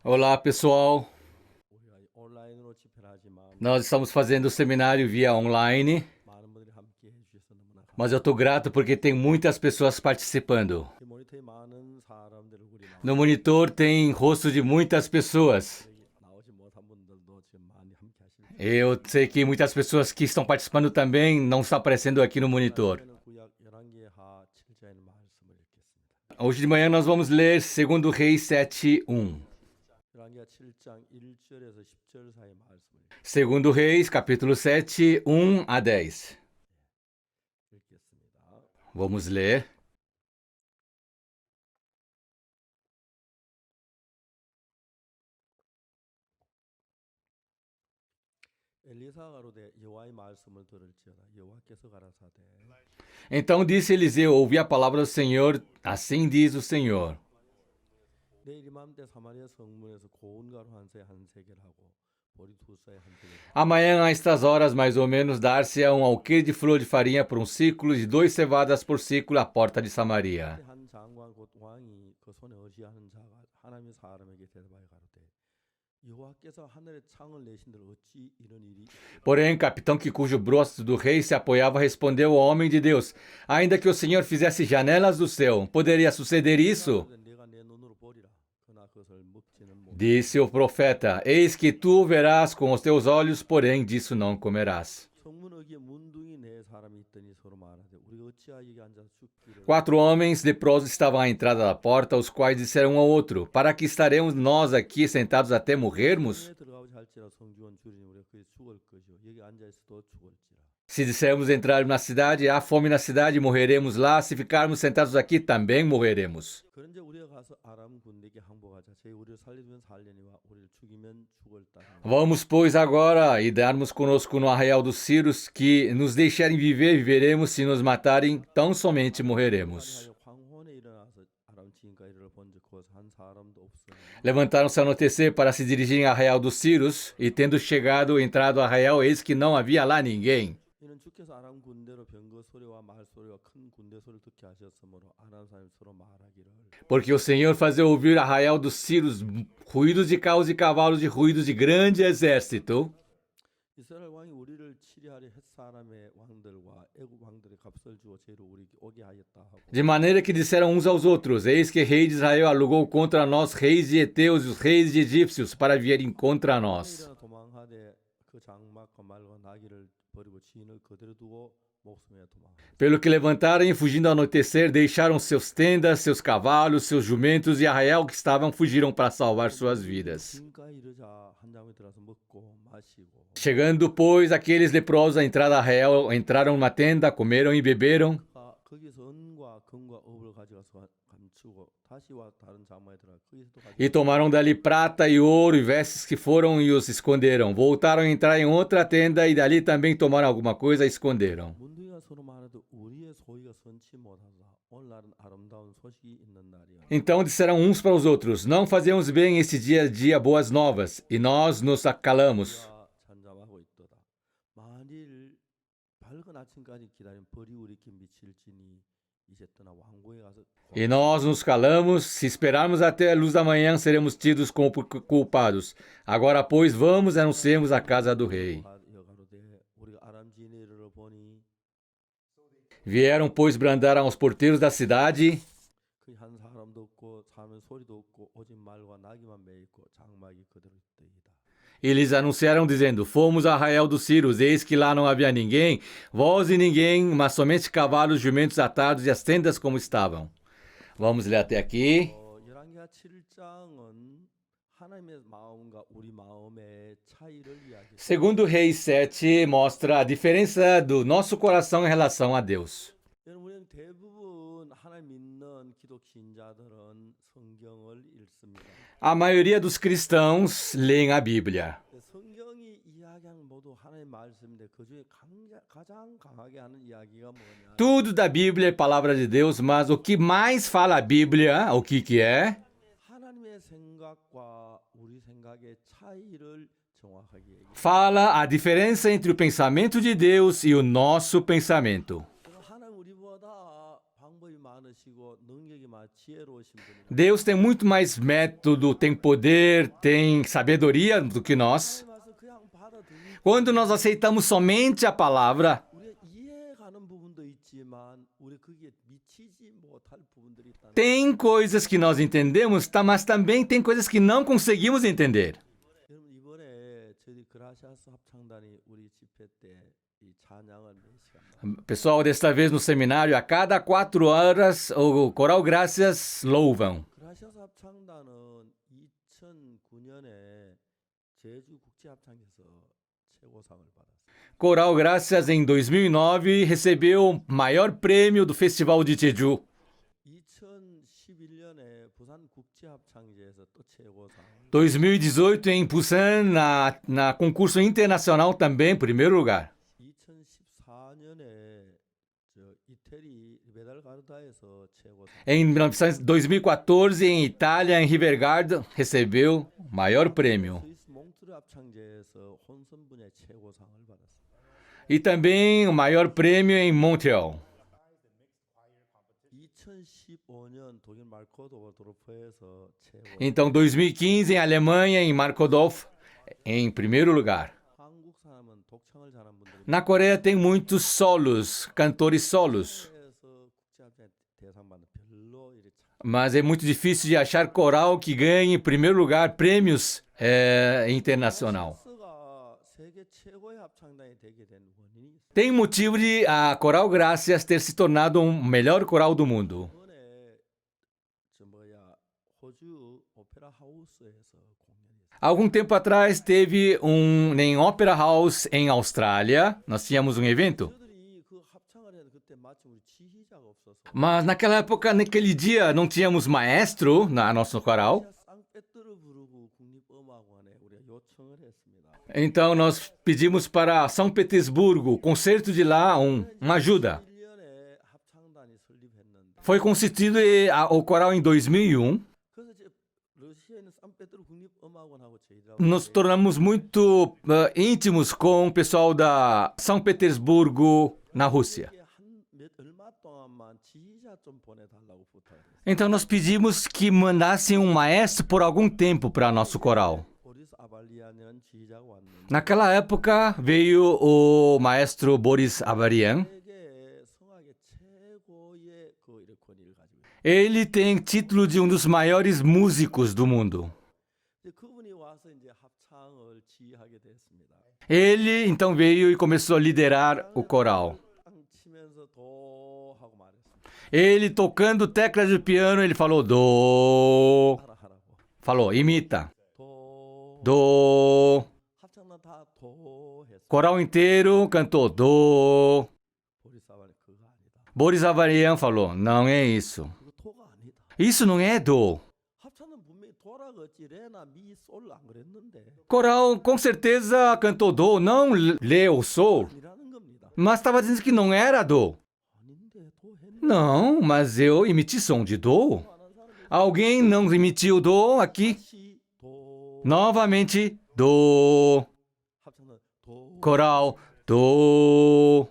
Olá, pessoal. Nós estamos fazendo o seminário via online, mas eu estou grato porque tem muitas pessoas participando. No monitor tem rosto de muitas pessoas. Eu sei que muitas pessoas que estão participando também não estão aparecendo aqui no monitor. Hoje de manhã nós vamos ler 2 Reis 7:1. 2 Reis, capítulo 7, 1 a 10. Vamos ler. Então disse Eliseu: ouvi a palavra do Senhor, assim diz o Senhor. Amanhã, a estas horas, mais ou menos, dar-se-á um alqueire de flor de farinha por um ciclo e 2 cevadas por ciclo à porta de Samaria. Porém, o capitão cujo braço do rei se apoiava respondeu ao homem de Deus: ainda que o Senhor fizesse janelas do céu, poderia suceder isso? Disse o profeta: eis que tu o verás com os teus olhos, porém disso não comerás. 4 homens leprosos estavam à entrada da porta, os quais disseram um ao outro: para que estaremos nós aqui sentados até morrermos? Se dissermos entrar na cidade, há fome na cidade, morreremos lá. Se ficarmos sentados aqui, também morreremos. Vamos, pois, agora e darmos conosco no arraial dos Sírios, que nos deixarem viver, viveremos, se nos matarem, tão somente morreremos. Levantaram-se a anoitecer para se dirigirem ao arraial dos Sírios, e tendo entrado ao arraial, eis que não havia lá ninguém. Porque o Senhor fazia ouvir arraial dos Sírios ruídos de carros e cavalos e ruídos de grande exército. De maneira que disseram uns aos outros: eis que o rei de Israel alugou contra nós reis de Eteus e os reis de egípcios para virem contra nós. Pelo que levantaram e fugindo ao anoitecer, deixaram seus tendas, seus cavalos, seus jumentos e arraial que estavam, fugiram para salvar suas vidas. Chegando, pois, aqueles leprosos à entrada do arraial, entraram numa tenda, comeram e beberam. E tomaram dali prata e ouro e vestes que foram e os esconderam. Voltaram a entrar em outra tenda e dali também tomaram alguma coisa e esconderam. Então disseram uns para os outros: não fazemos bem esse dia boas novas, e nós nos calamos. E nós nos calamos, se esperarmos até a luz da manhã, seremos tidos como culpados. Agora, pois, vamos e anunciemos a casa do rei. Vieram, pois, brandar aos porteiros da cidade. E lhes anunciaram, dizendo: fomos ao arraial dos Sírios, eis que lá não havia ninguém, voz e ninguém, mas somente cavalos, jumentos atados e as tendas como estavam. Vamos ler até aqui. Segundo Reis 7 mostra a diferença do nosso coração em relação a Deus. A maioria dos cristãos leem a Bíblia. Tudo da Bíblia é palavra de Deus, mas o que mais fala a Bíblia, o que é? Fala a diferença entre o pensamento de Deus e o nosso pensamento. 많으시고 능력이 많 지혜로우신 분이고 Deus tem muito mais método, tem poder, tem sabedoria do que nós. 하나님 말씀 그냥 받아들이고 Quando nós aceitamos somente a palavra, 우리가 이해가는 부분도 있지만 우리 거기에 미치지 못할 부분들이 있다는 tem coisas que nós entendemos, mas também tem coisas que não conseguimos entender. 여러분 이번에 저희 그라시아스 합창단이 우리 집회 때 이 찬양을 몇 시간 Pessoal, desta vez no seminário, a cada 4 horas, o Coral Graças louvam. 그라시아스 합창단은 2009년에 제주 국제합창에서 최고상을 받았어요. Coral Graças, em 2009, recebeu o maior prêmio do Festival de Jeju. 2011년에 부산 국제합창제에서 또 최고상을 2018, em Busan, na concurso internacional também, primeiro lugar. 2014년에 이태리 메달가르다에서 최고상 Em 2014, em Itália, em Rivergarden, recebeu o maior prêmio. 스위스 몽트르 합창제에서 혼선 분야의 최고상을 받았어요. E também o maior prêmio em Montreal. 2015년 독일 말코도버 도르프에서 최고 Então, 2015, em Alemanha, em Markodolf, em primeiro lugar. 한국 사람은 독창을 잘하는 분들이 Na Coreia tem muitos solos, cantores solos. 해서 국제합창 대상 받는 별로 이렇게 Mas é muito difícil de achar coral que ganhe, em primeiro lugar, prêmios internacional. 가 세계 최고의 합창단이 되게 된 원인이 있어요. Tem motivo de a Coral Graças ter se tornado o melhor coral do mundo. 이번에 호주 오페라 하우스에서 공연이 있어요. Algum tempo atrás teve em Opera House em Austrália. Nós tínhamos um evento. 저들이 그 합창을 해도 그때 마침 우리 지휘자가 없어서 Mas naquela época, naquele dia, não tínhamos maestro na nosso coral. 쌍빼뜨를 부르고 국립음악원에 우리가 요청을 했습니다. Então nós pedimos para São Petersburgo, concerto de lá, uma ajuda. 2001년에 합창단이 설립했는데 Foi constituído o coral em 2001. 그래서 이제 러시아에 있는 쌍빼뜨르 국립음악원하고 저희들하고 Nos tornamos muito íntimos com o pessoal da São Petersburgo, na Rússia. 얼마 동안만 지휘자 좀 보내달라고 부탁했어요. Então nós pedimos que mandassem um maestro por algum tempo para nosso coral. 보리스 아발리안이라는 지휘자가 왔는데 Naquela época veio o maestro Boris Avarian. 세계 성악의 최고의 그 권위를 가지고 있어요. Ele tem título de um dos maiores músicos do mundo. 이제 그분이 와서 이제 합창을 지휘하게 됐습니다. Ele então veio e começou a liderar o coral. 땅 치면서 도 하고 말했습니다. Ele tocando teclas de piano, ele falou do, 하라고. falou imita, 도. do. 합창단 다도 했어요. Coral inteiro cantou do. 보리스 아발리 그거 아니다. Boris Avarian falou, não é isso. 그거 도가 아니다. Isso não é do. 합창단 분명히 도라겠지 레나 미솔 안 그랬는데 Coral com certeza cantou do, não lê ou sol. 이라는 겁니다. Mas estava dizendo que não era do. 아닌데 도 했는데 Não, mas eu emiti som de do. 안 한 사람이 Alguém não emitiu do aqui? 다시 도 Novamente, do. 합창단 도 Coral, do.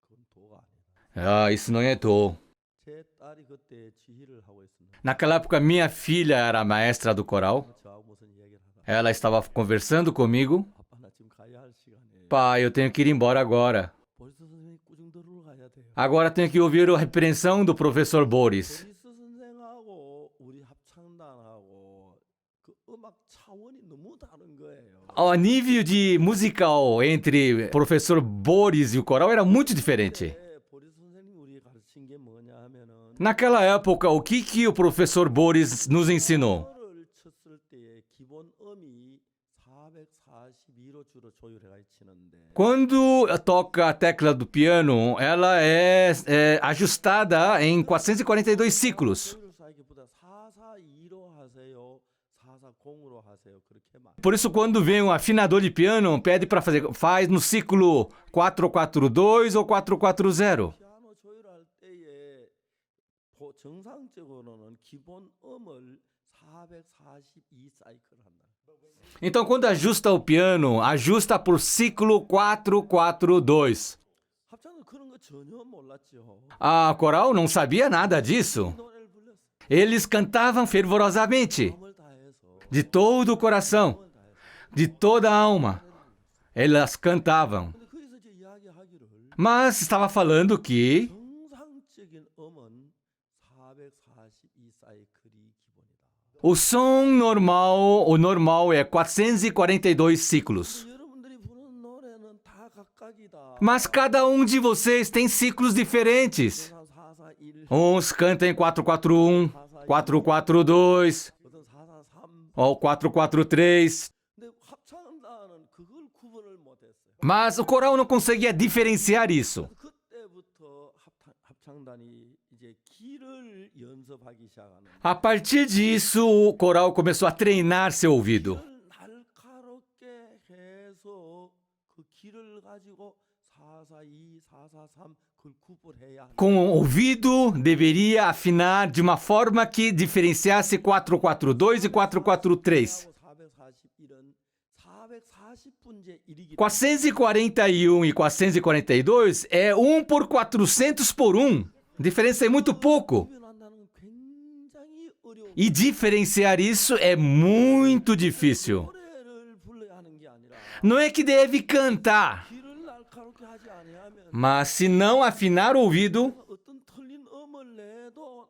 그건 도가 아니다. Ah, isso não é do. 제 딸이 그때 지휘를 하고 있습니다. Naquela época, minha filha era a maestra do coral. 저하고 무슨 이야기를 하다 Ela estava conversando comigo. 아빠 나 지금 가야 할 시간에 Pai, eu tenho que ir embora agora. 보리스 선생님 꾸중 들으러 가야 돼요. Agora tenho que ouvir a repreensão do professor Boris. 보리스 선생하고 우리 합창단하고 그 음악 차원이 너무 다른 거예요. O nível de musical entre o professor Boris e o coral era muito diferente. 네, 보리스 선생님 우리 가르친 게 뭐냐 하면은 Naquela época, o que o professor Boris nos ensinou? 를 쳤을 때의 기본 음이 442로 주로 조율해가 치는데 Quando toca a tecla do piano, ela é ajustada em 442 ciclos. 조율을 쌓기보다 442로 하세요, 440으로 하세요 그렇게 말. Por isso, quando vem um afinador de piano, pede para fazer, faz no ciclo 442 ou 440. 피아노 조율할 때에 정상적으로는 기본 음을 442 사이클 한다. Então, quando ajusta o piano, ajusta por ciclo 442. 합창은 그런 거 전혀 몰랐죠. A coral não sabia nada disso. 노래를 불렀어요. Eles cantavam fervorosamente, 마음을 다해서. de todo o coração, 마음을 다해서. de toda a alma. Elas cantavam. 근데 거기서 이제 이야기하기를 Mas estava falando que 정상적인 음은 442 사이클이 기본이다. o som normal, o normal é 442 ciclos. 여러분들이 부르는 노래는 다 각각이다. Mas cada de vocês tem ciclos diferentes. 441, Uns cantam em 441, 442, 어떤 443. ou 443. 근데 합창단은 그걸 구분을 못했어요. Mas o coral não conseguia diferenciar isso. 그때부터 합창단이 이제 기를 연습하기 시작하는. A partir disso, o coral começou a treinar seu ouvido. 기를 날카롭게 해서 그 기를 가지고 442, 443 그걸 구분해야 한다. Com o ouvido, deveria afinar de uma forma que diferenciasse 442 e 443. 441은 440분제 1이기 441 e 442 é 1 por 400 por 1. A diferença é muito pouco. 구분한다는 건 굉장히 어려운. E diferenciar isso é muito difícil. 노래를 불러야 하는 게 아니라 Não é que deve cantar, 귀를 날카롭게 하지 아니하면 mas se não afinar o ouvido, 어떤 틀린 음을 내도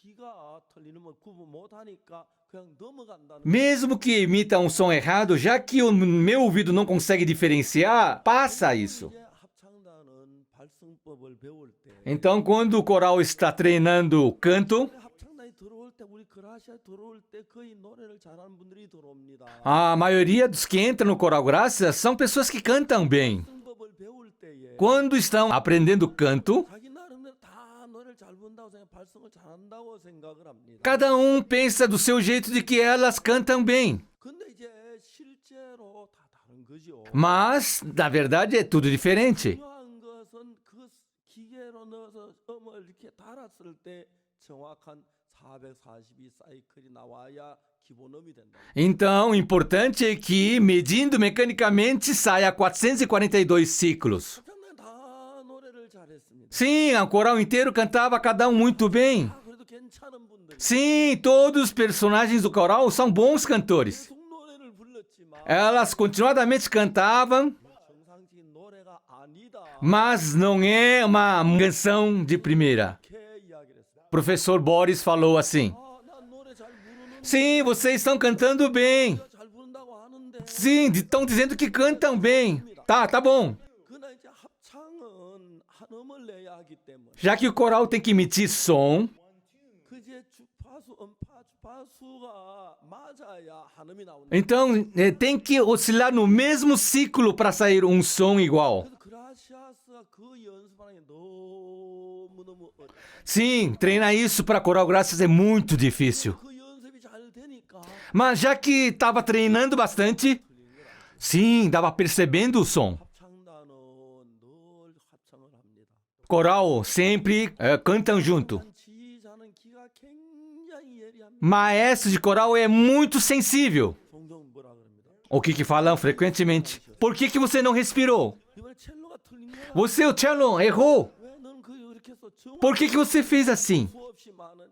귀가 틀린 음을 구분 못하니까 그냥 넘어간다는. mesmo que emita um som errado, já que o meu ouvido não consegue diferenciar, passa isso. 이제 합창단은 발성법을 배울 때 Então, quando o coral está treinando o canto, 합창단이 들어올 때 우리 그라시아에 들어올 때 거의 노래를 잘하는 분들이 들어옵니다. a maioria dos que entram no Coral Graças são pessoas que cantam bem. 발성법을 배울 때에 Quando estão aprendendo canto, 자기 나름대로 다 노래를 잘 본다고 생각, 발성을 잘한다고 생각을 합니다. cada pensa do seu jeito de que elas cantam bem. 근데 이제 실제로 다 다른 거죠. Mas, na verdade, é tudo diferente. 중요한 것은 그 기계로 넣어서 음을 이렇게 달았을 때 정확한 442 사이클이 나와야 기본 음이 된다. Então, o importante é que, medindo mecanicamente, saia 442 ciclos. 합창단 다 노래를 잘했습니다. Sim, o coral inteiro cantava cada muito bem. 아, 그래도 괜찮은 분들. Sim, todos os personagens do coral são bons cantores. 계속 노래를 불렀지만 Elas continuadamente cantavam, 정상적인 노래가 아니다. mas não é uma canção de primeira. 이렇게 이야기를 했어요. O professor Boris falou assim: 아, 난 노래 잘 부르는 Sim, vocês estão cantando bem. 잘 부른다고 하는데. Sim, estão dizendo que cantam bem. Tá bom. 그러나 이제 합창은 한 음을 내야 하기 때문에 Já que o coral tem que emitir som, 그 이제 주파수 음파 주파수가 맞아야 한 음이 나온다. então tem que oscilar no mesmo ciclo para sair um som igual. 그래서 그라시아스가 그 연습하는 게 너무너무 어려워. Sim, treinar isso para coral graças é muito difícil. 그 연습이 잘 되니까 Mas já que estava treinando bastante, sim, estava percebendo o som. 합창단은 늘 합창을 합니다. Coral sempre cantam junto. 지휘자는 기가 굉장히 예리합니다. Maestro de coral é muito sensível. 종종 뭐라 그럽니다. O que falam frequentemente? Por que você não respirou? 이번에 첼로가 틀린 거야. Você, o cello, errou. 왜 너는 그 이렇게 해서 Por que você fez assim? 수없이 많은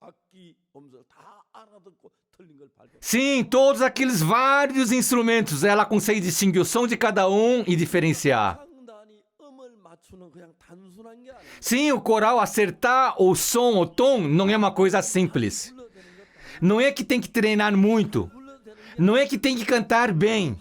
악기 음절 다 알아듣고 틀린 걸 발견. Sim, todos aqueles vários instrumentos, ela consegue distinguir o som de cada e diferenciar. 합창단이 음을 맞추는 그냥 단순한 게 아니야. Sim, o coral acertar o som, o tom, não é uma coisa simples. 불러대는 것도 Não é que tem que treinar muito. 불러대는 게 Não é que tem que cantar bem.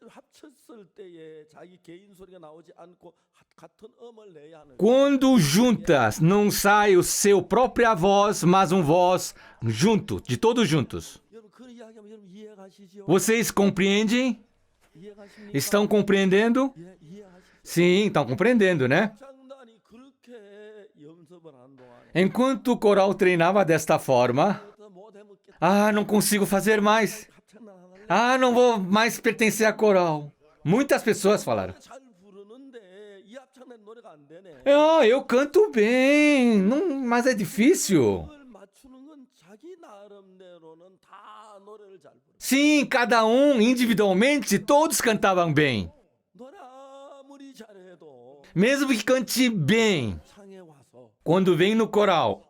합쳤을 때에 자기 개인 소리가 나오지 않고 같은 음을 내야 하는. Quando juntas, não sai o seu própria voz, mas voz junto, de todos juntos. 여러분 그 이야기하면 여러분 이해가시죠? Vocês compreendem? 이해가십니까? Estão compreendendo? 예, 이해하시죠? Sim, estão compreendendo, né? 합창단이 그렇게 연습을 한 동안 Enquanto o coral treinava desta forma, 못 해먹겠다. não consigo fazer mais. 합창단 하나 Não vou mais pertencer a coral. Muitas pessoas falaram. 잘 부르는데 이 합창단 노래가 안 되네. Eu canto bem, mas é difícil. 음을 맞추는 건 자기 나름대로는 다 노래를 잘 부르. Sim, cada individualmente, todos cantavam bem. 노래 아무리 잘해도 mesmo que cante bem, 창에 와서 quando vem no coral,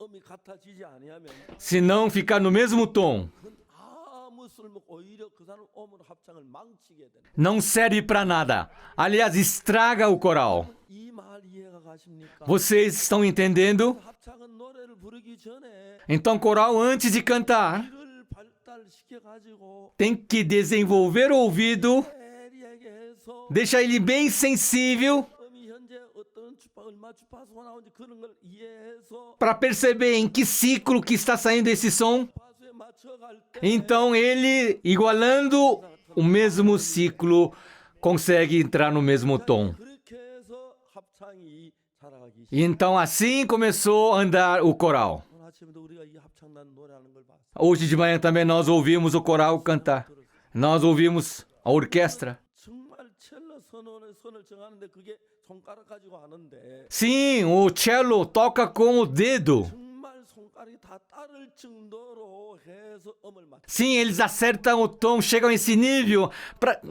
음이 같아지지 아니하면 se não ficar no mesmo tom, 그건 아무 쓸모 오히려 그 사람 음으로 합창을 망치게 된다. não serve para nada. Aliás, estraga o coral. 이 말 이해가 가십니까? Vocês estão entendendo? 합창은 노래를 부르기 전에 Então, coral, antes de cantar, 귀를 발달시켜 가지고 tem que desenvolver o ouvido, 예리하게 해서 deixar ele bem sensível 음이 현재 어떤 얼마 주파수가 나오는지 그런 걸 이해해서 para perceber em que ciclo que está saindo esse som. 주파수에 맞춰갈 때 Então, ele, igualando o mesmo ciclo, consegue entrar no mesmo tom. 그렇게 해서 합창이 자라가기 시작. Então, assim começou a andar o coral. 오늘 아침에도 우리가 이 합창단 노래하는 걸 봤어요. Hoje de manhã também nós ouvimos o coral cantar. Nós ouvimos a orquestra. 정말 첼로 선을 정하는데 그게 손가락 가지고 하는데 Sim, o cello toca com o dedo. 정말 손가락이 다 따를 정도로 해서 음을 맞춰. Sim, eles acertam o tom, chegam a esse nível,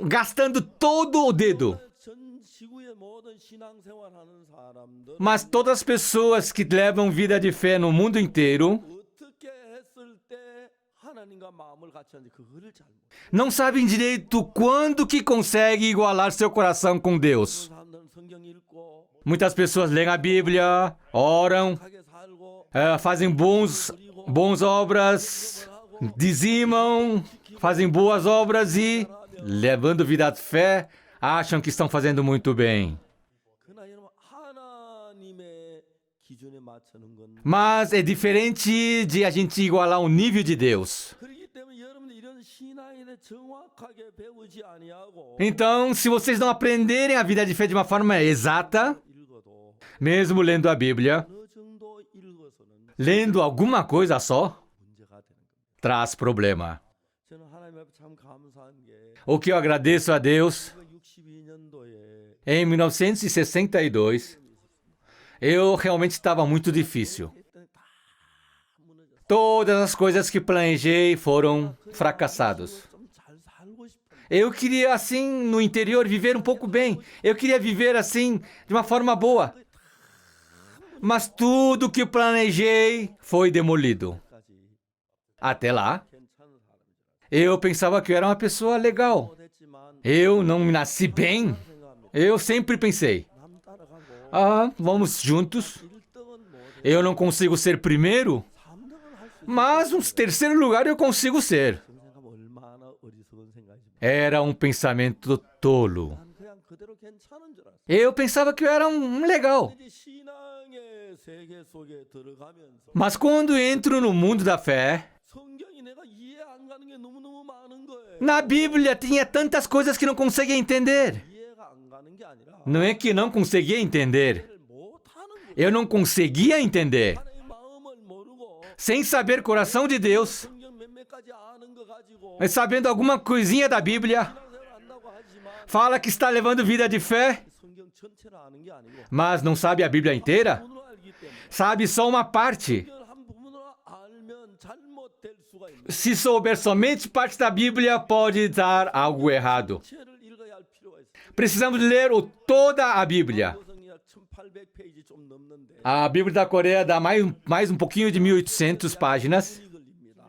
gastando todo o dedo. 전 지구의 모든 신앙생활하는 사람들 Mas todas as pessoas que levam vida de fé no mundo inteiro 어떻게 했을 때 하나님과 마음을 같이 하는지 그거를 잘 모르는 não sabem direito quando que consegue igualar seu coração com Deus. 사람들은 성경 읽고 Muitas pessoas leem a Bíblia, oram, 하게 살고 fazem bons obras, dizimam, fazem boas obras e, levando vida de fé, acham que estão fazendo muito bem. 그러나 여러분 하나님의 기준에 맞추는 건 Mas é diferente de a gente igualar o nível de Deus. 그렇기 때문에 여러분들 이런 신앙에 정확하게 배우지 아니하고 Então, se vocês não aprenderem a vida de fé de uma forma exata, 읽어도 mesmo lendo a Bíblia, 어느 정도 읽어서는 lendo alguma coisa só, 문제가 되는 겁니다. traz problema. 저는 하나님 앞에 참 감사한 게 O que eu agradeço a Deus, 1962년도에 em 1962, eu realmente estava muito difícil. 했더니 다 무너졌어요. Todas as coisas que planejei foram fracassadas. 좀 잘 살고 싶은데 Eu queria, assim, no interior, viver um pouco bem. Eu queria viver, assim, de uma forma boa. Mas tudo que eu planejei foi demolido. 까지 Até lá, 괜찮은 사람이죠. eu pensava que eu era uma pessoa legal. 못했지만 Eu não nasci bem. 생각합니다. Eu sempre pensei, 남 따라가고 vamos juntos. 1등은 못 Eu não consigo ser primeiro, 3등은 할수 mas um terceiro lugar eu consigo ser. 생각하면 얼마나 어리석은 생각이십니까? Era um pensamento tolo. 난 그냥 그대로 괜찮은 줄 알았어요. Eu pensava que eu era um legal. 이제 신앙의 세계 속에 들어가면서 Mas quando entro no mundo da fé, 성경이 내가 이해 안 가는 게 너무너무 많은 거예요. na Bíblia tinha tantas coisas que não conseguia entender. 이해가 안 가는 게 아니라 Não é que não conseguia entender. 이해를 못 하는 거예요. Eu não conseguia entender. 하나님의 마음을 모르고 Sem saber o coração de Deus, 성경 몇몇 가지 아는 거 가지고 mas sabendo alguma coisinha da Bíblia, 신앙생활 안다고 하지만 fala que está levando vida de fé, 성경 전체를 아는 게 아니고 mas não sabe a Bíblia inteira. 부분으로 알기 때문에 Sabe só uma parte. 성경 한 부분으로 알면 잘못될 수가 있는 Se souber somente parte da Bíblia, pode dar algo errado. 전체를 읽어야 할 필요가 있어요. Precisamos ler toda a Bíblia. 고성이약 1800페이지 좀 넘는데 A Bíblia da Coreia dá mais um pouquinho de 1800 páginas. 분이 걸립니다.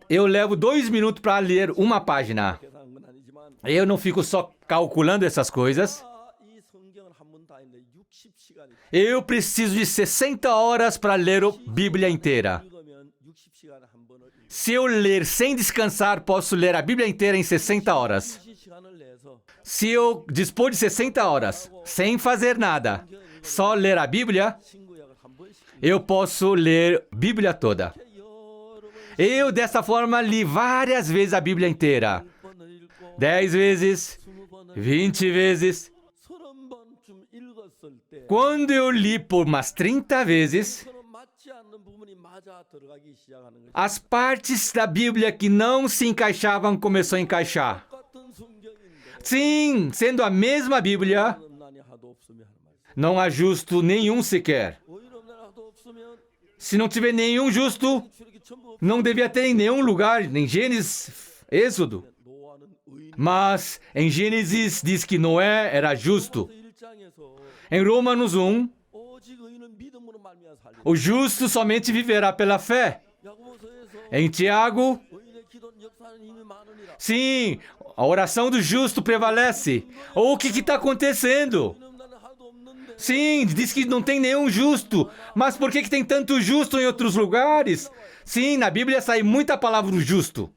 Eu levo 2 minutos para ler uma página. 계산한 건 아니지만 Eu não fico só calculando essas coisas. 이 성경을 한 번 다 했는데 60시간이 Eu preciso de 60 horas para ler a Bíblia inteira. 읽으면 60시간에 한 번을 읽고 Se eu ler sem descansar, posso ler a Bíblia inteira em 60 horas. 60시간을 내서 Se eu dispor de 60 horas, sem fazer nada, só ler a Bíblia, 신구약을 한 번씩 eu posso ler a Bíblia toda. 여러 번 Eu, dessa forma, li várias vezes a Bíblia inteira. 10번을 읽고 10 vezes, 20번을 20 vezes. 30번쯤 읽었을 때 Quando eu li por umas 30 vezes, 서로 맞지 않는 부분이 맞아 들어가기 시작하는 거죠. as partes da Bíblia que não se encaixavam começou a encaixar. 똑같은 성경인데 Sim, sendo a mesma Bíblia, 음란이 하도 없으면 하는 말이죠. não há justo nenhum sequer. 오히려 음란이 하도 없으면 Se não tiver nenhum justo, 출애굽기 전부 não devia ter em nenhum lugar, nem Gênesis, Êxodo. 노아 노아는 의인. Mas em Gênesis diz que Noé era justo. 1장에서 Em Romanos 1, 오직 의인은 믿음으로 말미암아 살리라. o justo somente viverá pela fé. 야고보서에서 Em Tiago, 의인의 기도는 역사하는 힘이 많으니라. sim, a oração do justo prevalece. O que está acontecendo? 의인 없는 하나도 없는데 Sim, diz que não tem nenhum justo. Mas por que tem tanto justo em outros lugares? Sim, na Bíblia sai muita palavra justo.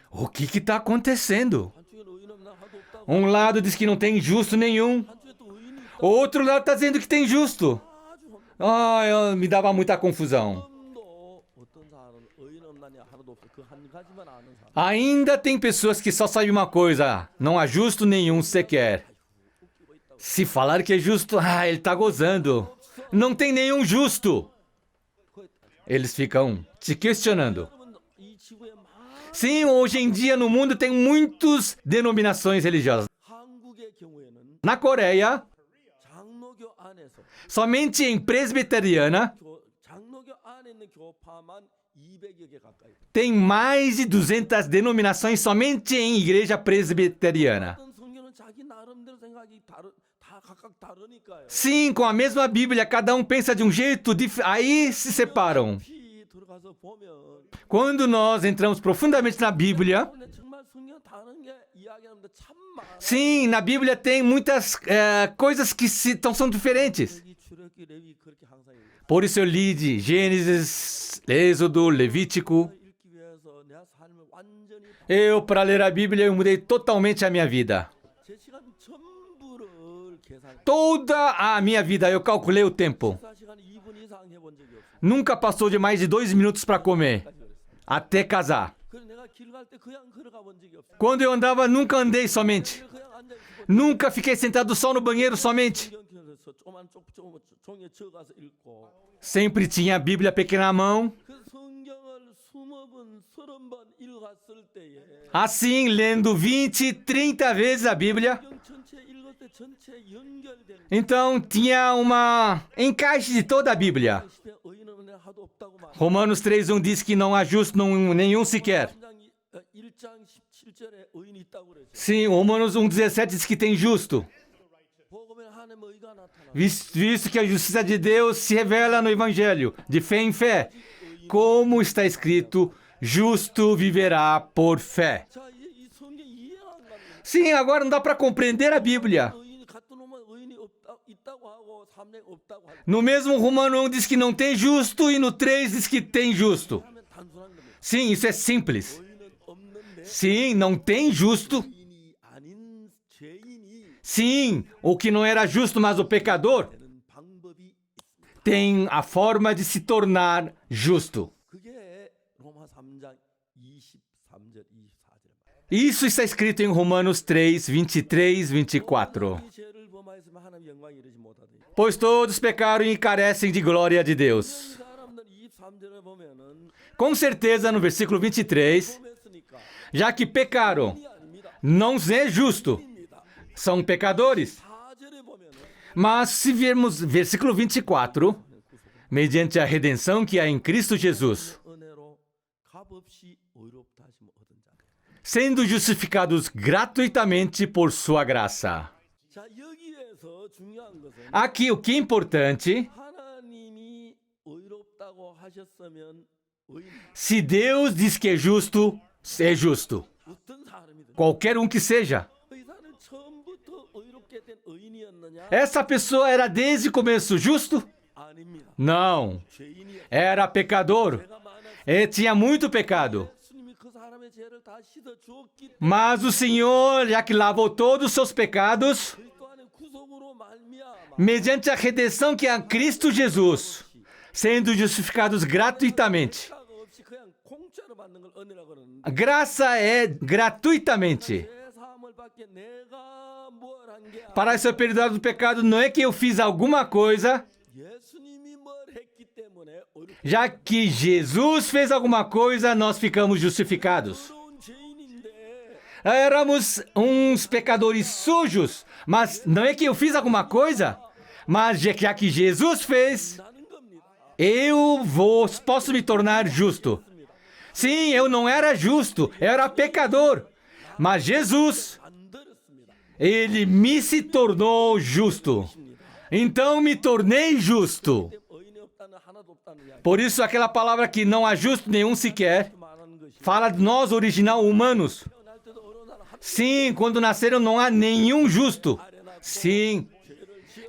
O que está acontecendo? 한쪽에는 의인 없는 하나도 없다고. Um lado diz que não tem justo nenhum. 한쪽에 또 의인이 있다. O outro lado está dizendo que tem justo. 아주 Me dava muita confusão. 도 어떤 사람은 의인 없나냐 하나도 없어. 그 한 가지만 아는 사람. Ainda tem pessoas que só sabem uma coisa: não há justo nenhum sequer. Se falar que é justo, ele está gozando. Não tem nenhum justo. Eles ficam te questionando. 여러분 이 지구에 많은 Sim, hoje em dia no mundo tem muitas denominações religiosas. 한국의 경우에는 Na Coreia, 장로교 안에서 somente em presbiteriana, 장로교 안에 있는 교파만 200여 개 가까이. tem mais de 200 denominações somente em igreja presbiteriana. 어떤 성경은 자기 나름대로 생각이 다 각각 다르니까요. Sim, com a mesma Bíblia, cada um pensa de um jeito, aí se separam. 깊이 들어가서 보면 Quando nós entramos profundamente na Bíblia, 근데 정말 성경 다른 게 이야기하는데 참 많아. sim, na Bíblia tem muitas coisas que são diferentes. 여기 출애굽기 레위 그렇게 항상 읽어요. Por isso eu li de Gênesis, Êxodo, Levítico. 읽기 위해서 내 삶을 완전히 Eu, para ler a Bíblia, eu mudei totalmente a minha vida. 제 시간 전부를 계산. Toda a minha vida, eu calculei o tempo. 4시간 2분 이상 해본 적이 없어. Nunca passou de mais de 2 minutos para comer, 까지 그랬어. até casar. 그래서 내가 길 갈 때 그냥 걸어가 본 적이 없어. Quando eu andava, nunca andei somente. 그냥 앉아 있고 Nunca fiquei sentado só no banheiro somente. 성경에서 조그만 종이에 적어서 읽고 Sempre tinha a Bíblia pequena na mão. 그 성경을 20번, 30번 읽었을 때에 Assim, lendo 20, 30 vezes a Bíblia. 성경 전체 읽을 때 전체 연결된 Então, tinha uma encaixe de toda a Bíblia. 시대 의인은 하도 없다고 말. Romanos 3:1 diz que não há justo nenhum sequer. 1장 17절에 의인이 있다고 그랬죠. Sim, Romanos 1:17 diz que tem justo. 복음에 하나님의 의가 나타나. Visto que a justiça de Deus se revela no Evangelho, de fé em fé. Como está escrito, justo viverá por fé. 자, 이 성경 이해가 안 갑니다. Sim, agora não dá para compreender a Bíblia. 의인이 같은 놈은 의인이 있다고 하고 3년 없다고 할 No mesmo Romano 1 diz que não tem justo e no 3 diz que tem justo. 하면 단순한 겁니다. Sim, isso é simples. 의인은 없는데 Sim, não tem justo. 의인이 아닌 죄인이 Sim, o que não era justo, mas o pecador 되는 방법이 있습니다. tem a forma de se tornar justo. 그게 로마 3장 23절 24절. Isso está escrito em Romanos 3, 23, 24. 이 죄를 범하였으면 하나님 영광 이르지 못하되. Pois todos pecaram e carecem de glória de Deus. 이 사람들 23절에 보면은 Com certeza, no versículo 23, 범했으니까 já que pecaram, 이 아닙니다. não é justo, 입니다. são pecadores. 4절에 보면은 Mas se vermos versículo 24, mediante a redenção que há em Cristo Jesus, 은혜로 값없이 의롭다 하심을 얻은 자. sendo justificados gratuitamente por sua graça. 자, 여기에서 중요한 것은 Aqui o que é importante, 하나님이 의롭다고 하셨으면 의인 se Deus diz que é justo, é justo. 어떤 사람이든 Qualquer um que seja. 이 사람은 처음부터 의롭게 된 의인이었느냐? Essa pessoa era desde o começo justo? 아닙니다. Não. 죄인이었. Era pecador. 죄가 많았. Tinha muito pecado. 예수님이 그 사람의 죄를 다 씻어 주었기 때문에 Mas o Senhor, já que lavou todos os seus pecados, 그리스도 안에 구속으로 말미암아 mediante a redenção que há em Cristo Jesus, sendo justificados gratuitamente. 죄가 없이 그냥 공짜로 받는 걸 은혜라고 그러는데 A graça é gratuitamente. 죄 사함을 받게 내가 뭘 한 게 Para ser perdoado do pecado, não é que eu fiz alguma coisa, 예수님이 뭘 했기 때문에 의롭게 já que Jesus fez alguma coisa, nós ficamos justificados. 더러운 죄인인데 Éramos uns pecadores sujos, mas não é que eu fiz alguma coisa, mas já que Jesus fez, 나는 겁니다. posso me tornar justo. Sim, eu não era justo, eu era pecador. Mas Jesus, 만들었습니다. ele me se tornou justo. Então me tornei justo. 의인이 없다는 하나도 없다는 이야기. Por isso aquela palavra que não há justo nenhum sequer, 말하는 것이 fala de nós original humanos. 태어날 때도 어려운 사람 한 Sim, quando nasceram não há nenhum justo. Sim,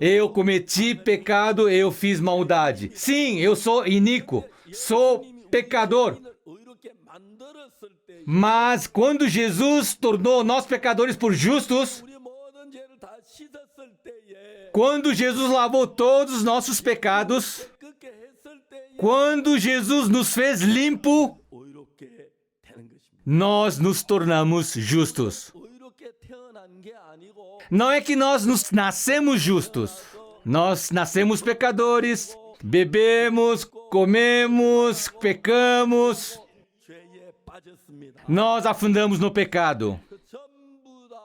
eu cometi pecado, eu fiz maldade. Sim, eu sou iníquo, sou pecador. 의인을 의롭게 만들었을 때 Mas quando Jesus tornou nós pecadores por justos, 우리 모든 죄를 다 씻었을 때에 quando Jesus lavou todos os nossos pecados, 그렇게 했을 때에 quando Jesus nos fez limpo, 의롭게 되는 것입니다. nós nos tornamos justos. 의롭게 태어난 게 아니고 Não é que nós nascemos justos. Nós nascemos pecadores, bebemos, comemos, pecamos. 죄에 빠졌습니다. Nós afundamos no pecado. 그 전부 다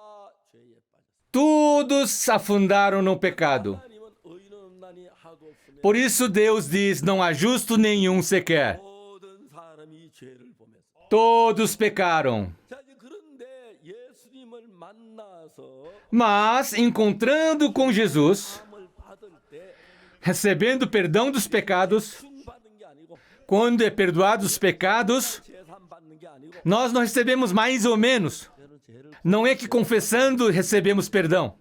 죄에 빠졌습니다. Todos afundaram no pecado. 하나님은 의인 없나니 하도 없으며 Por isso Deus diz, não há justo nenhum sequer. 모든 사람이 죄를 보면서 Todos pecaram. 자 이제 그런데 예수님을 만나서 Mas, encontrando com Jesus, 마음을 받을 때 recebendo perdão dos pecados, 중 받는 게 아니고 quando é perdoados os pecados, 재산 받는 게 아니고 nós não recebemos mais ou menos. 저는 죄를 Não é que confessando recebemos perdão.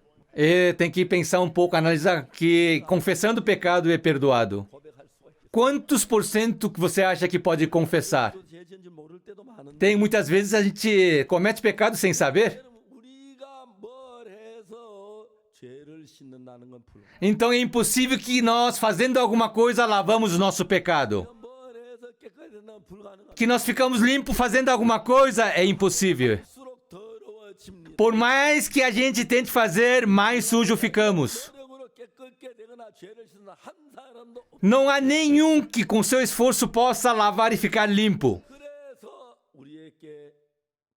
Tem que pensar um pouco, analisar que confessando o pecado é perdoado. 고백할 수가 있겠어요. Quantos por cento que você acha que pode confessar? 또 죄 지은지 모를 때도 많은데 Tem muitas vezes a gente comete pecado sem saber. 여러분 우리가 뭘 해서 죄를 씻는다는 건 불가능. Então é impossível que nós, fazendo alguma coisa, lavamos o nosso pecado. 뭘 해서 깨끗해진다는 불가능합니다. Que nós ficamos limpos fazendo alguma coisa é impossível. 수록 더러워집니다. Por mais que a gente tente fazer, mais sujo ficamos. 노력으로 깨끗게 되거나 죄를 씻는 한 사람도 없. Não há nenhum que com seu esforço possa lavar e ficar limpo. 그래서 우리에게